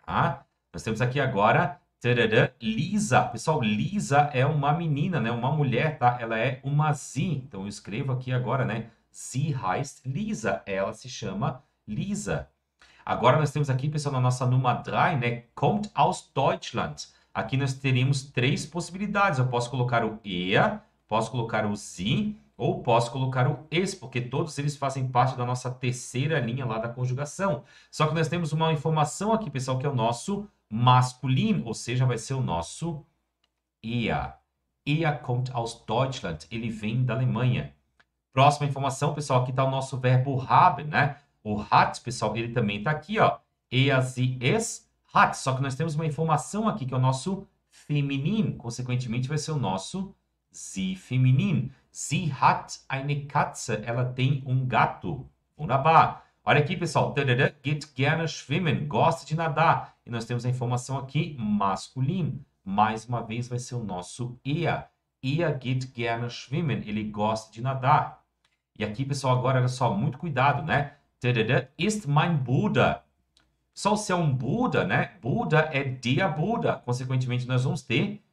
tá? Nós temos aqui agora Tarará, Lisa. Pessoal, Lisa é uma menina, né? Uma mulher, tá? Ela é uma sie. Então, eu escrevo aqui agora, né? Sie heißt Lisa. Ela se chama Lisa. Agora nós temos aqui, pessoal, na nossa Nummer 3, né? Kommt aus Deutschland. Aqui nós teríamos três possibilidades. Eu posso colocar o er, posso colocar o sie ou posso colocar o es, porque todos eles fazem parte da nossa terceira linha lá da conjugação. Só que nós temos uma informação aqui, pessoal, que é o nosso masculino, ou seja, vai ser o nosso er. Er kommt aus Deutschland. Ele vem da Alemanha. Próxima informação, pessoal, aqui está o nosso verbo haben, né? O hat, pessoal, ele também está aqui, ó. Er, sie, es, hat. Só que nós temos uma informação aqui, que é o nosso feminino. Consequentemente, vai ser o nosso sie feminino. Sie hat eine Katze. Ela tem um gato. Wunderbar. Olha aqui, pessoal. Tarará, geht gerne schwimmen. Gosta de nadar. E nós temos a informação aqui, masculino. Mais uma vez, vai ser o nosso er. Er geht gerne schwimmen. Ele gosta de nadar. E aqui, pessoal, agora, olha só, muito cuidado, né? Tarará, ist mein Bruder. Só se é um Bruder, né? Bruder é der Bruder. Consequentemente, nós vamos ter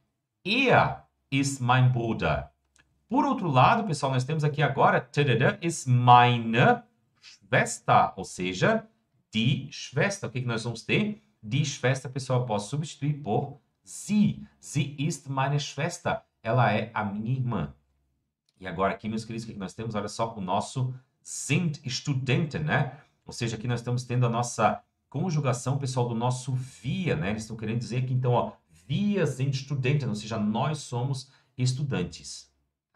er ist mein Bruder. Por outro lado, pessoal, nós temos aqui agora tarará, ist meine Schwester. Ou seja, die Schwester. O que nós vamos ter? Die Schwester, pessoal, eu posso substituir por sie. Sie ist meine Schwester. Ela é a minha irmã. E agora aqui, meus queridos, o que nós temos? Olha só, o nosso sind Studenten, né? Ou seja, aqui nós estamos tendo a nossa conjugação, pessoal, do nosso wir, né? Eles estão querendo dizer que, então, ó, wir sind Studenten, ou seja, nós somos estudantes.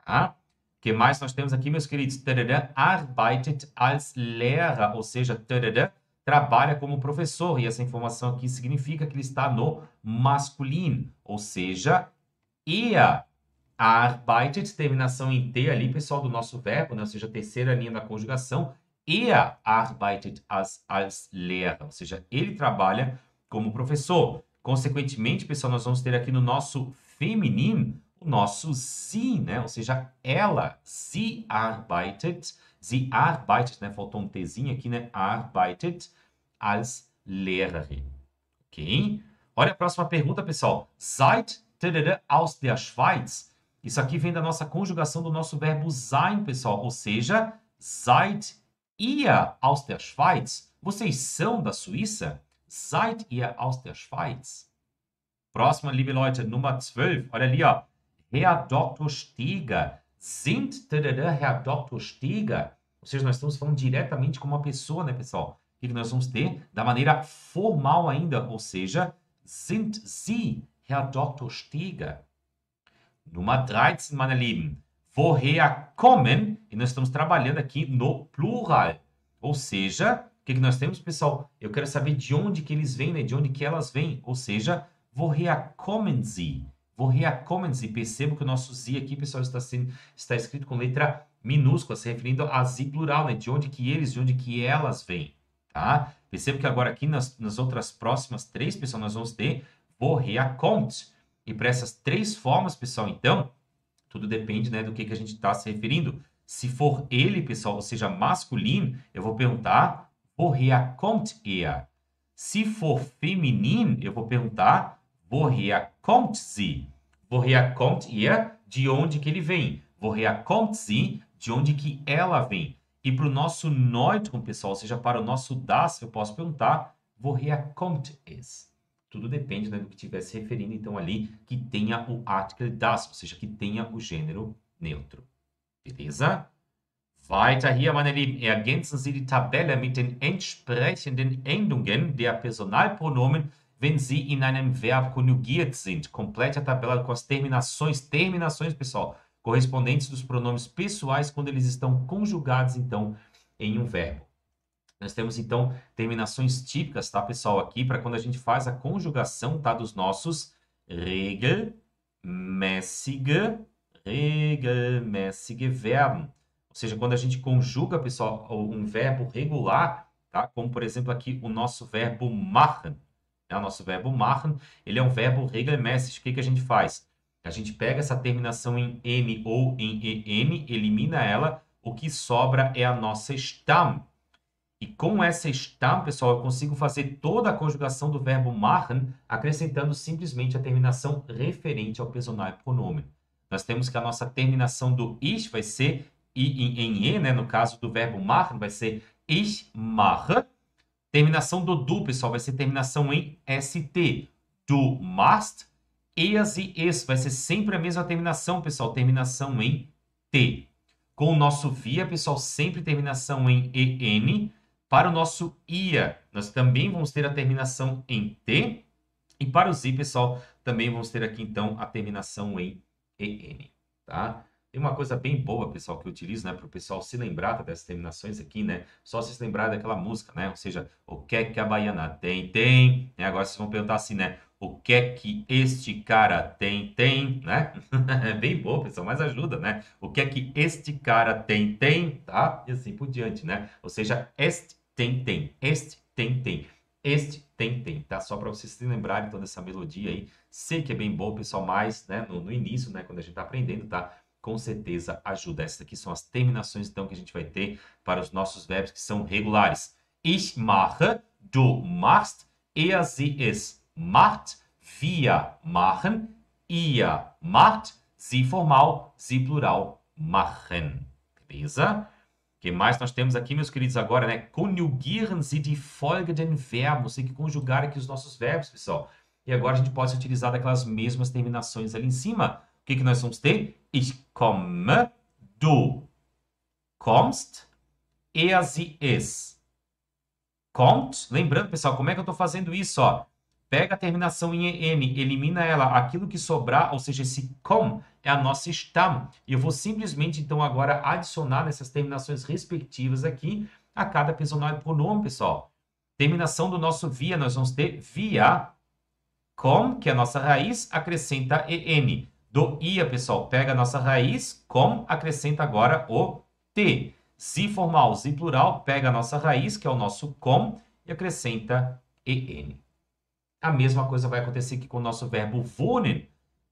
Tá? O que mais nós temos aqui, meus queridos? Tarará, arbeitet als Lehrer, ou seja, tarará, trabalha como professor. E essa informação aqui significa que ele está no masculino, ou seja, er arbeitet, terminação em T ali, pessoal, do nosso verbo, né? Ou seja, a terceira linha da conjugação. Er arbeitet als Lehrer, ou seja, ele trabalha como professor. Consequentemente, pessoal, nós vamos ter aqui no nosso feminino o nosso sie, né? Ou seja, ela, sie arbeitet, né? Faltou um Tzinho aqui, né? Arbeitet als Lehrerin. Ok? Olha a próxima pergunta, pessoal. Seid aus der Schweiz. Isso aqui vem da nossa conjugação do nosso verbo sein, pessoal. Ou seja, seid ihr aus der Schweiz? Vocês são da Suíça? Seid ihr aus der Schweiz? Próxima, liebe Leute, Nummer 12. Olha ali, ó. Herr Dr. Steger. Sind Herr Dr. Steger? Ou seja, nós estamos falando diretamente com uma pessoa, né, pessoal? O que nós vamos ter? Da maneira formal ainda. Ou seja, sind Sie Herr Dr. Steger? Nummer 13, meine Lieben. Woher kommen? E nós estamos trabalhando aqui no plural. Ou seja, o que nós temos, pessoal? Eu quero saber de onde que eles vêm, né? De onde que elas vêm. Ou seja, woher kommen sie? Woher kommen sie? Percebo que o nosso sie aqui, pessoal, está escrito com letra minúscula, se referindo a sie plural, né? De onde que eles, de onde que elas vêm. Tá? Percebo que agora aqui nas outras próximas três, pessoal, nós vamos ter woher kommt. E para essas três formas, pessoal, então, tudo depende, né, do que a gente está se referindo. Se for ele, pessoal, ou seja, masculino, eu vou perguntar woher kommt er? Se for feminino, eu vou perguntar woher kommt sie? Woher kommt er? De onde que ele vem? Woher kommt sie? De onde que ela vem? E para o nosso Neutrum, pessoal, ou seja, para o nosso das, eu posso perguntar woher kommt es? Tudo depende, né, do que estiver se referindo, então, ali, que tenha o Artikel das, ou seja, que tenha o gênero neutro. Beleza? Weiter hier, meine Lieben, ergänzen Sie die Tabelle mit den entsprechenden Endungen der Personalpronomen, wenn sie in einem Verb konjugiert sind. Complete a tabela com as terminações, pessoal, correspondentes dos pronomes pessoais quando eles estão conjugados, então, em um verbo. Nós temos, então, terminações típicas, tá, pessoal, aqui, para quando a gente faz a conjugação, tá, dos nossos regelmäßige Verben. Ou seja, quando a gente conjuga, pessoal, um verbo regular, tá, como, por exemplo, aqui o nosso verbo machen. Né? O nosso verbo machen, ele é um verbo regelmäßig. O que a gente faz? A gente pega essa terminação em N ou em EN, elimina ela, o que sobra é a nossa Stamm. E com essa estam, pessoal, eu consigo fazer toda a conjugação do verbo machen, acrescentando simplesmente a terminação referente ao personal pronomen. Nós temos que a nossa terminação do ich vai ser em e, né? No caso do verbo machen, vai ser ich mache. Terminação do du, pessoal, vai ser terminação em st. Du machst. Er, sie, es vai ser sempre a mesma terminação, pessoal. Terminação em t. Com o nosso via, pessoal, sempre terminação em en. Para o nosso ia, nós também vamos ter a terminação em t. E para o zi, pessoal, também vamos ter aqui, então, a terminação em en. Tá? Tem uma coisa bem boa, pessoal, que eu utilizo, né, para o pessoal se lembrar dessas terminações aqui, né? Só se lembrar daquela música, né? Ou seja, o que é que a baiana tem, tem. Né? Agora vocês vão perguntar assim, né? O que é que este cara tem, tem, né? É bem bom, pessoal, mas ajuda, né? O que é que este cara tem, tem, tá? E assim por diante, né? Ou seja, este tem, tem. Este tem, tem. Este tem, tem, tá? Só para vocês se lembrarem, então, dessa melodia aí. Sei que é bem bom, pessoal, mas, né, no início, né, quando a gente tá aprendendo, tá? Com certeza ajuda. Essas aqui são as terminações, então, que a gente vai ter para os nossos verbos que são regulares. Ich mache, du machst, er, sie, es macht, wir machen, ihr macht, sie formal, sie plural, machen. Beleza? O que mais nós temos aqui, meus queridos, agora, né? Conjugieren Sie die folgenden verbos. Tem que conjugar aqui os nossos verbos, pessoal. E agora a gente pode utilizar daquelas mesmas terminações ali em cima. O que nós vamos ter? Ich komme, du kommst, er, sie, es kommt. Lembrando, pessoal, como é que eu estou fazendo isso? Ó? Pega a terminação em en, elimina ela. Aquilo que sobrar, ou seja, esse com, é a nossa stam. E eu vou simplesmente, então, agora adicionar nessas terminações respectivas aqui a cada personal pronomen, pessoal. Terminação do nosso via, nós vamos ter via, com, que é a nossa raiz, acrescenta en. Do ia, pessoal, pega a nossa raiz, com, acrescenta agora o t. Si formal, si plural, pega a nossa raiz, que é o nosso com, e acrescenta en. A mesma coisa vai acontecer aqui com o nosso verbo wohnen.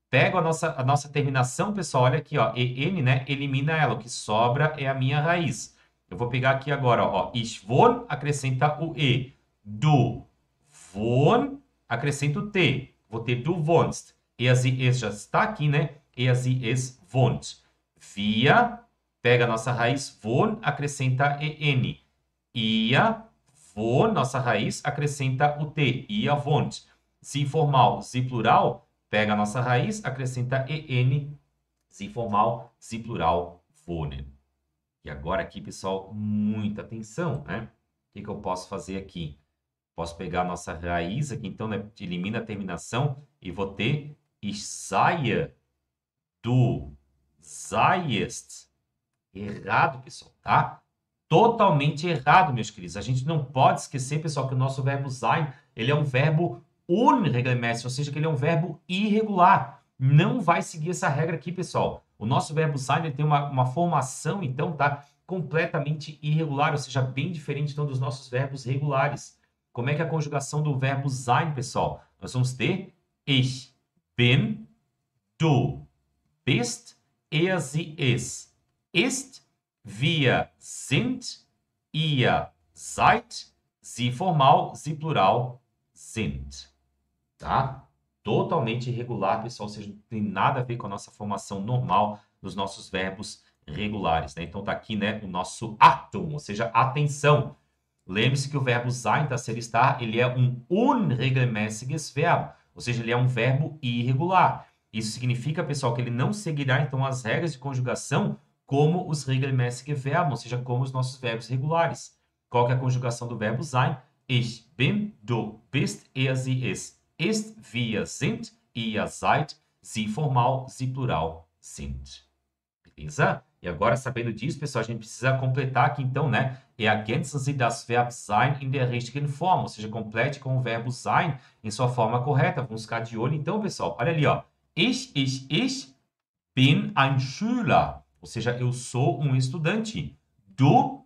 Pega a nossa terminação, pessoal, olha aqui, ó, en, né? Elimina ela, o que sobra é a minha raiz. Eu vou pegar aqui agora, ó, ich wohne, acrescenta o e. Du wohn, acrescenta o t. Vou ter du wohnst. Er, sie, es já está aqui, né? Er, sie, es wohnt. Wir, pega a nossa raiz wohn, acrescenta en. Ia, wohn, nossa raiz, acrescenta o t. Ia wohnt. Si formal, si plural, pega a nossa raiz, acrescenta en. Si formal, si plural, wohnen. E agora aqui, pessoal, muita atenção, né? O que eu posso fazer aqui? Posso pegar a nossa raiz aqui, então, né? Elimina a terminação e vou ter ich seie, du seiest. Errado, pessoal, tá? Totalmente errado, meus queridos. A gente não pode esquecer, pessoal, que o nosso verbo sein, ele é um verbo unregelmäßig, ou seja, que ele é um verbo irregular. Não vai seguir essa regra aqui, pessoal. O nosso verbo sein, ele tem uma formação, então, tá? Completamente irregular, ou seja, bem diferente, então, dos nossos verbos regulares. Como é que é a conjugação do verbo sein, pessoal? Nós vamos ter ich bin, du bist, er, sie, es ist, wir sind, ihr seid, sie formal, sie plural, sind. Tá? Totalmente irregular, pessoal, ou seja, não tem nada a ver com a nossa formação normal dos nossos verbos regulares, né? Então tá aqui, né, o nosso Achtung, ou seja, atenção. Lembre-se que o verbo sein, tá, ser estar, ele é um unregelmäßiges Verbo, ou seja, ele é um verbo irregular. Isso significa, pessoal, que ele não seguirá, então, as regras de conjugação como os regelmäßige Verben, ou seja, como os nossos verbos regulares. Qual que é a conjugação do verbo sein? Ich bin, du bist, er, sie, es ist, wir sind, ihr seid, sie formal, sie plural, sind. Beleza? E agora, sabendo disso, pessoal, a gente precisa completar aqui, então, né? Ergänzen Sie das Verb sein in der richtigen Form. Ou seja, complete com o verbo sein em sua forma correta. Vamos ficar de olho, então, pessoal. Olha ali, ó. Ich bin ein Schüler. Ou seja, eu sou um estudante. Du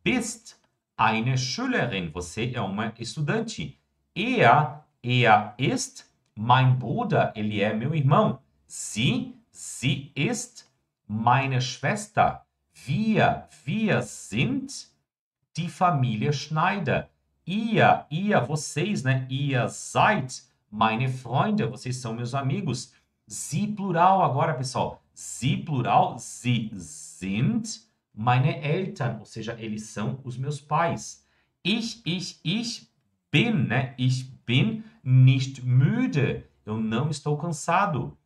bist eine Schülerin. Você é uma estudante. Er ist mein Bruder. Ele é meu irmão. Sie ist meine Schwester. Wir sind die Familie Schneider. Ihr, vocês, né? Ihr seid meine Freunde. Vocês são meus amigos. Sie, plural agora, pessoal. Sie, plural, sie sind meine Eltern. Ou seja, eles são os meus pais. Ich bin, né? Ich bin nicht müde. Eu não estou cansado.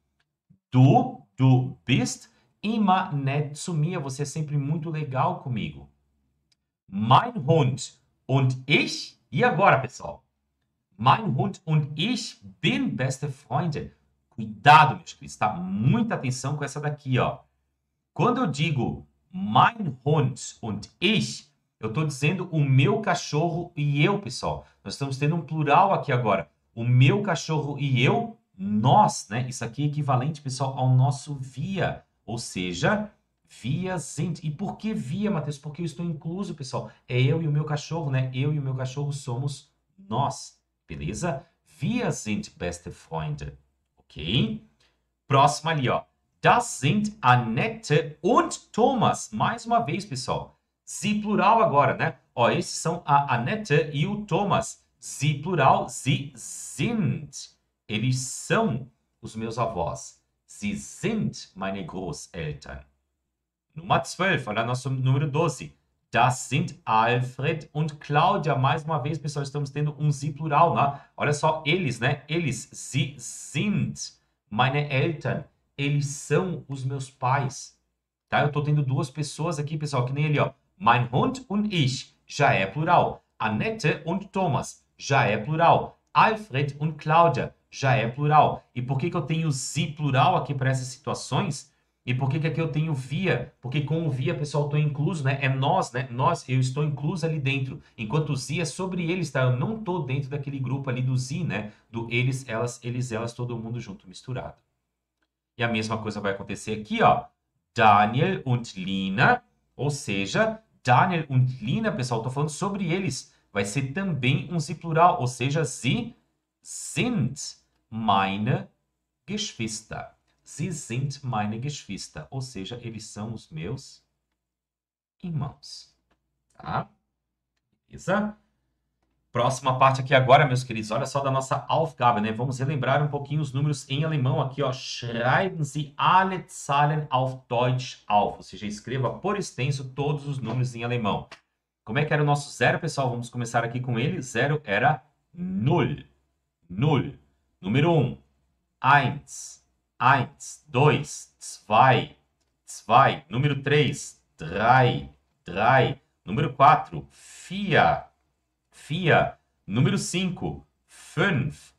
Du bist immer nett zu mir. Você é sempre muito legal comigo. Mein Hund und ich. E agora, pessoal? Mein Hund und ich bin beste Freunde. Cuidado, meus queridos, tá? Muita atenção com essa daqui, ó. Quando eu digo mein Hund und ich, eu estou dizendo o meu cachorro e eu, pessoal. Nós estamos tendo um plural aqui agora. O meu cachorro e eu, nós, né? Isso aqui é equivalente, pessoal, ao nosso wir. Ou seja, wir sind. E por que wir, Matheus? Porque eu estou incluso, pessoal. É eu e o meu cachorro, né? Eu e o meu cachorro somos nós. Beleza? Wir sind beste Freunde. Ok? Próximo ali, ó. Das sind Annette und Thomas. Mais uma vez, pessoal. Sie plural agora, né? Ó, esses são a Annette e o Thomas. Sie plural, sie sind. Eles são os meus avós. Sie sind meine Großeltern. Nummer 12, olha nosso número 12. Das sind Alfred und Claudia. Mais uma vez, pessoal, estamos tendo um sie plural, né? Olha só, eles, né? Eles, sie sind meine Eltern. Eles são os meus pais. Tá? Eu estou tendo duas pessoas aqui, pessoal, que nem ali, ó. Mein Hund und ich, já é plural. Annette und Thomas, já é plural. Alfred und Claudia, já é plural. E por que eu tenho sie plural aqui para essas situações? E por que aqui eu tenho via? Porque com o via, pessoal, eu estou incluso, né? É nós, né? Nós, eu estou incluso ali dentro. Enquanto o sie é sobre eles, tá? Eu não estou dentro daquele grupo ali do sie, né? Do eles, elas, todo mundo junto, misturado. E a mesma coisa vai acontecer aqui, ó. Daniel und Lina, ou seja, Daniel und Lina, pessoal, estou falando sobre eles. Vai ser também um sie plural, ou seja, sie sind meine Geschwister. Sie sind meine Geschwister. Ou seja, eles são os meus irmãos. Tá? Beleza? Próxima parte aqui agora, meus queridos. Olha só da nossa Aufgabe, né? Vamos relembrar um pouquinho os números em alemão aqui, ó. Schreiben Sie alle Zahlen auf Deutsch auf. Ou seja, escreva por extenso todos os números em alemão. Como é que era o nosso zero, pessoal? Vamos começar aqui com ele. Zero era null. Null. Número 1. Eins. 1, 2, 2, 2. Número 3, 3, 3. Número 4, 4, 4. Número 5, 5,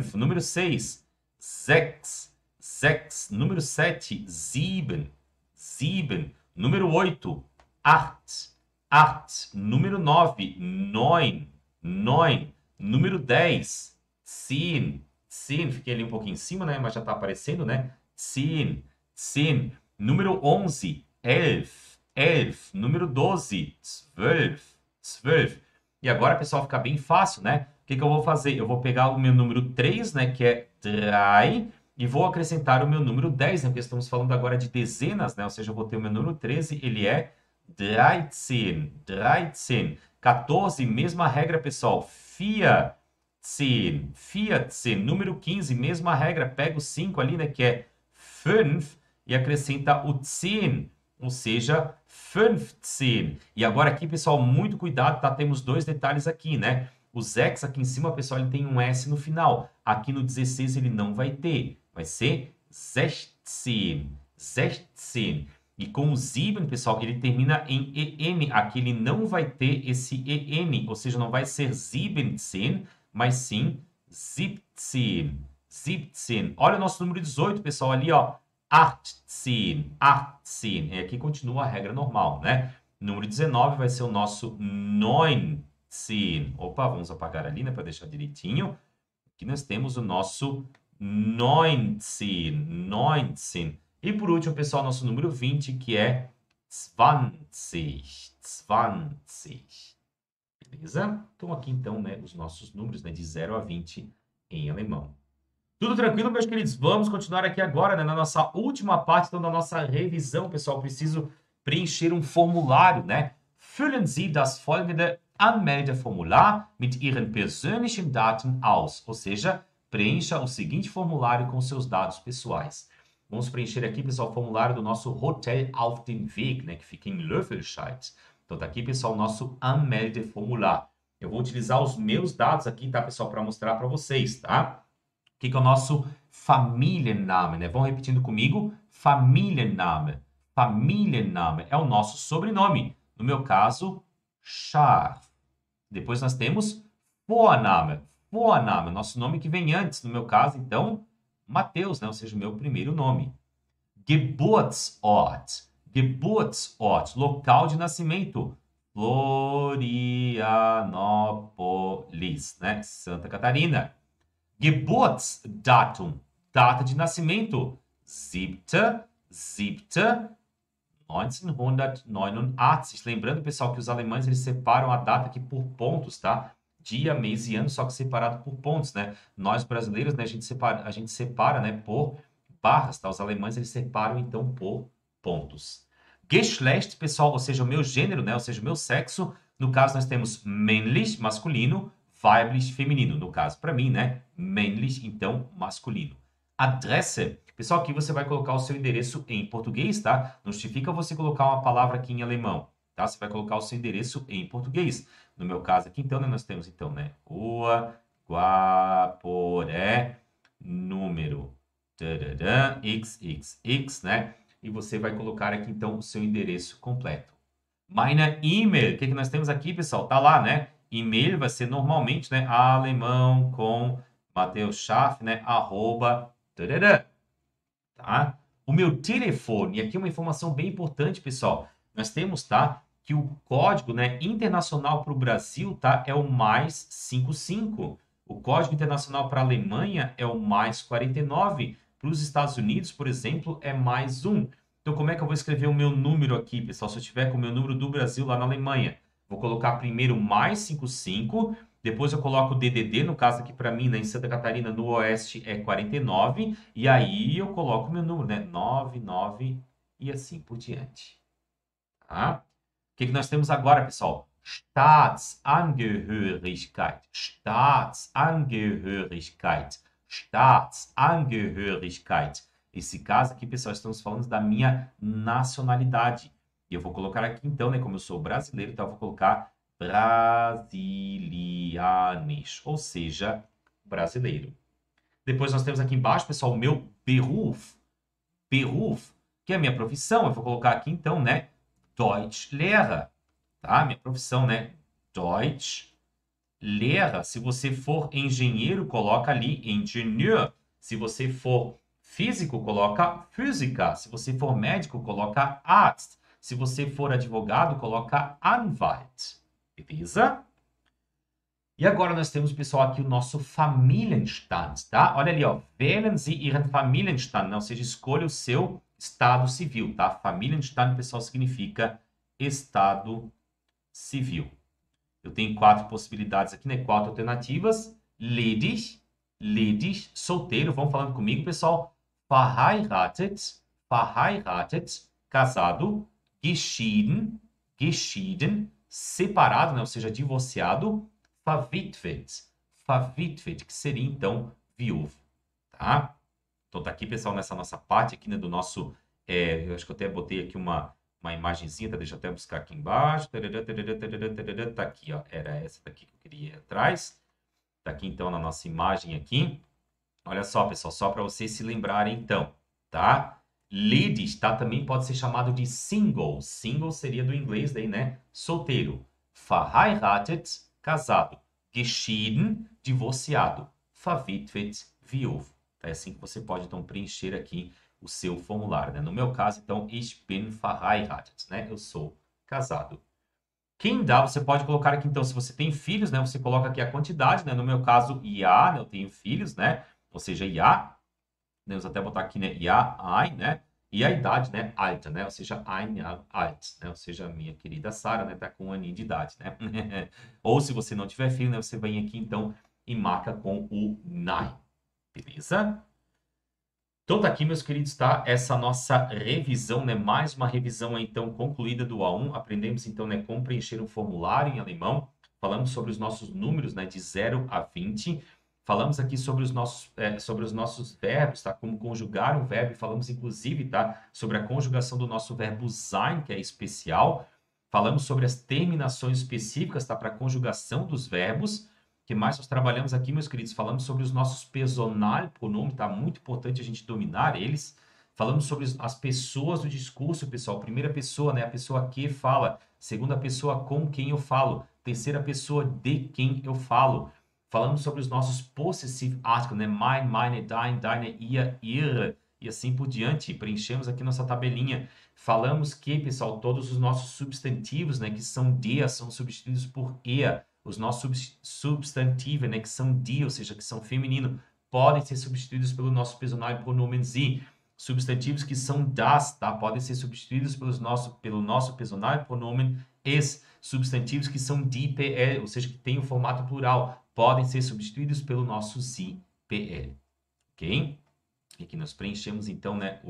5. Número 6, 6, 6. Número 7, 7, 7. Número 8, 8, 8. Número 9, 9, 9. Número 10, 10. 10, fiquei ali um pouquinho em cima, né? Mas já está aparecendo, né? 10, 10. Número 11, 11, 11. Número 12, 12, 12. E agora, pessoal, fica bem fácil, né? O que eu vou fazer? Eu vou pegar o meu número 3, né? Que é 3, e vou acrescentar o meu número 10, né? Porque estamos falando agora de dezenas, né? Ou seja, eu vou ter o meu número 13, ele é 13, 13. 14, mesma regra, pessoal. 4, 14. Número 15, mesma regra. Pega o 5 ali, né? Que é 5 e acrescenta o 10, ou seja, 15. E agora aqui, pessoal, muito cuidado, tá? Temos dois detalhes aqui, né? O X aqui em cima, pessoal, ele tem um S no final. Aqui no 16 ele não vai ter. Vai ser 16. 16. E com o 7, pessoal, ele termina em EN. Aqui ele não vai ter esse EN, ou seja, não vai ser 17, mas sim 17. 17. Olha o nosso número 18, pessoal, ali, ó. 18. 18. E aqui continua a regra normal, né? Número 19 vai ser o nosso 19. Opa, vamos apagar ali, né, para deixar direitinho. Aqui nós temos o nosso 19. 19. E por último, pessoal, nosso número 20, que é 20. 20. Beleza? Então, aqui, então, né, os nossos números, né, de 0 a 20 em alemão. Tudo tranquilo, meus queridos? Vamos continuar aqui agora, né, na nossa última parte, então, da nossa revisão, pessoal. Preciso preencher um formulário, né? Füllen Sie das folgende Anmeldeformular mit Ihren persönlichen Daten aus. Ou seja, preencha o seguinte formulário com seus dados pessoais. Vamos preencher aqui, pessoal, o formulário do nosso Hotel auf dem Weg, né, que fica em Löffelscheid. Então, tá aqui, pessoal, o nosso Anmeldeformular. Eu vou utilizar os meus dados aqui, tá, pessoal, para mostrar para vocês, tá? O que é o nosso Familienname, né? Vão repetindo comigo. Familienname. Familienname é o nosso sobrenome. No meu caso, Scharf. Depois nós temos Vorname. Vorname, nosso nome que vem antes. No meu caso, então, Mateus, né? Ou seja, o meu primeiro nome. Geburtsort. Geburtsort, local de nascimento. Florianópolis, né? Santa Catarina. Geburtsdatum, data de nascimento. 7.7.1989. Lembrando, pessoal, que os alemães eles separam a data aqui por pontos, tá? Dia, mês e ano, só que separado por pontos, né? Nós brasileiros, né, a gente separa, né, por barras, tá? Os alemães eles separam então por pontos. Geschlecht, pessoal, ou seja, o meu gênero, né, ou seja, o meu sexo. No caso nós temos männlich, masculino, weiblich, feminino. No caso para mim, né, männlich, então masculino. Adresse, pessoal, aqui você vai colocar o seu endereço em português, tá? Não justifica você colocar uma palavra aqui em alemão, tá? Você vai colocar o seu endereço em português. No meu caso aqui, então, né, nós temos, então, né, Rua Guaporé, número XXX, né? E você vai colocar aqui, então, o seu endereço completo. Meine E-Mail, o que nós temos aqui, pessoal? Tá lá, né? E-mail vai ser normalmente, né, alemão com Mateus Scharf, né, @, tá? O meu telefone, e aqui uma informação bem importante, pessoal. Nós temos, tá, que o código, né, internacional para o Brasil, tá, é o mais 55. O código internacional para a Alemanha é o mais 49. Para os Estados Unidos, por exemplo, é mais 1. Então, como é que eu vou escrever o meu número aqui, pessoal? Se eu tiver com o meu número do Brasil lá na Alemanha, vou colocar primeiro mais 55, depois eu coloco o DDD, no caso aqui para mim, né, em Santa Catarina, no Oeste, é 49, e aí eu coloco o meu número, né, 99 e assim por diante. Tá? O que nós temos agora, pessoal? Staatsangehörigkeit. Staatsangehörigkeit. Staatsangehörigkeit. Esse caso aqui, pessoal, estamos falando da minha nacionalidade. E eu vou colocar aqui, então, né, como eu sou brasileiro, então eu vou colocar brasilianisch, ou seja, brasileiro. Depois nós temos aqui embaixo, pessoal, o meu Beruf. Beruf, que é a minha profissão. Eu vou colocar aqui, então, né, Deutschlehrer, tá? Minha profissão, né? Deutschlehrer. Se você for engenheiro, coloca ali Ingenieur. Se você for físico, coloca Physiker. Se você for médico, coloca Arzt. Se você for advogado, coloca Anwalt. Beleza? E agora nós temos, pessoal, aqui o nosso Familienstand, tá? Olha ali, ó. Wählen Sie Ihren Familienstand, ou seja, escolha o seu estado civil, tá? Familienstand, pessoal, significa estado civil. Eu tenho 4 possibilidades aqui, né? 4 alternativas. Ledig, ledig, solteiro. Vão falando comigo, pessoal. Verheiratet, verheiratet, casado. Geschieden, geschieden, separado, né? Ou seja, divorciado. Verwitwet, verwitwet, que seria, então, viúvo, tá? Então, tá aqui, pessoal, nessa nossa parte aqui, né, do nosso... eu acho que eu até botei aqui uma imagenzinha, tá? Deixa eu até buscar aqui embaixo. Tá aqui, ó. Era essa daqui que eu queria ir atrás. Tá aqui, então, na nossa imagem aqui. Olha só, pessoal, só para vocês se lembrarem, então, tá? Ladies, tá? Também pode ser chamado de single. Single seria do inglês daí, né? Solteiro. Verheiratet, casado. Geschieden, divorciado. Verwitwet, viúvo. É assim que você pode, então, preencher aqui o seu formulário, né? No meu caso, então, ich bin verheiratet, né? Eu sou casado. Kinder, você pode colocar aqui, então, se você tem filhos, né? Você coloca aqui a quantidade, né? No meu caso, ja, né? Eu tenho filhos, né? Ou seja, ja. Podemos até botar aqui, né? Ja, ein, né? E a idade, né? Alter, né? Ou seja, ein Jahr alt, né? Ou seja, a minha querida Sara, né? Tá com 1 aninho de idade, né? Ou se você não tiver filho, né? Você vem aqui, então, e marca com o nein. Beleza? Então tá aqui, meus queridos, tá? Essa nossa revisão, né? Mais uma revisão, então, concluída do A1. Aprendemos, então, né? Como preencher um formulário em alemão. Falamos sobre os nossos números, né? De 0 a 20. Falamos aqui sobre os nossos verbos, tá? Como conjugar um verbo. Falamos, inclusive, tá? Sobre a conjugação do nosso verbo sein, que é especial. Falamos sobre as terminações específicas, tá? Para a conjugação dos verbos. O que mais nós trabalhamos aqui, meus queridos? Falamos sobre os nossos personalpronomes, tá? Muito importante a gente dominar eles. Falamos sobre as pessoas do discurso, pessoal. Primeira pessoa, né? A pessoa que fala. Segunda pessoa, com quem eu falo. Terceira pessoa, de quem eu falo. Falamos sobre os nossos possessive articles, né? Mein, meine, dein, deine, ihr, ihre. E assim por diante. Preenchemos aqui nossa tabelinha. Falamos que, pessoal, todos os nossos substantivos, né? Que são de, são substituídos por ea. Os nossos substantivos, né, que são die, ou seja, que são feminino, podem ser substituídos pelo nosso personalpronomen sie. Substantivos que são das, tá? Podem ser substituídos pelo nosso personalpronomen es. Substantivos que são die PL, ou seja, que tem o formato plural, podem ser substituídos pelo nosso sie PL. Ok? E aqui nós preenchemos, então, né,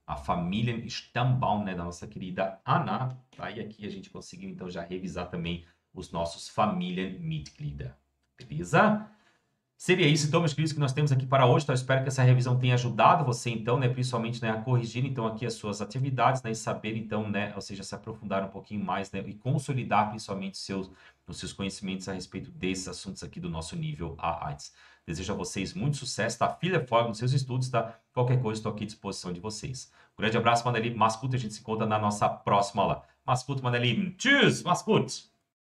a família Stammbaum, né, da nossa querida Ana. Tá? E aqui a gente conseguiu, então, já revisar também os nossos Familienmitglieder. Beleza? Seria isso, então, meus queridos, que nós temos aqui para hoje. Então, eu espero que essa revisão tenha ajudado você, então, né, principalmente, né, a corrigir, então, aqui as suas atividades, né, e saber, então, né, ou seja, se aprofundar um pouquinho mais, né, e consolidar, principalmente, os seus conhecimentos a respeito desses assuntos aqui do nosso nível A1. Desejo a vocês muito sucesso, tá? Viel Erfolg nos seus estudos, tá? Qualquer coisa, estou aqui à disposição de vocês. Um grande abraço, meine Lieben. Mach's gut, a gente se encontra na nossa próxima aula. Mach's gut, meine Lieben. Tschüss, mach's gut.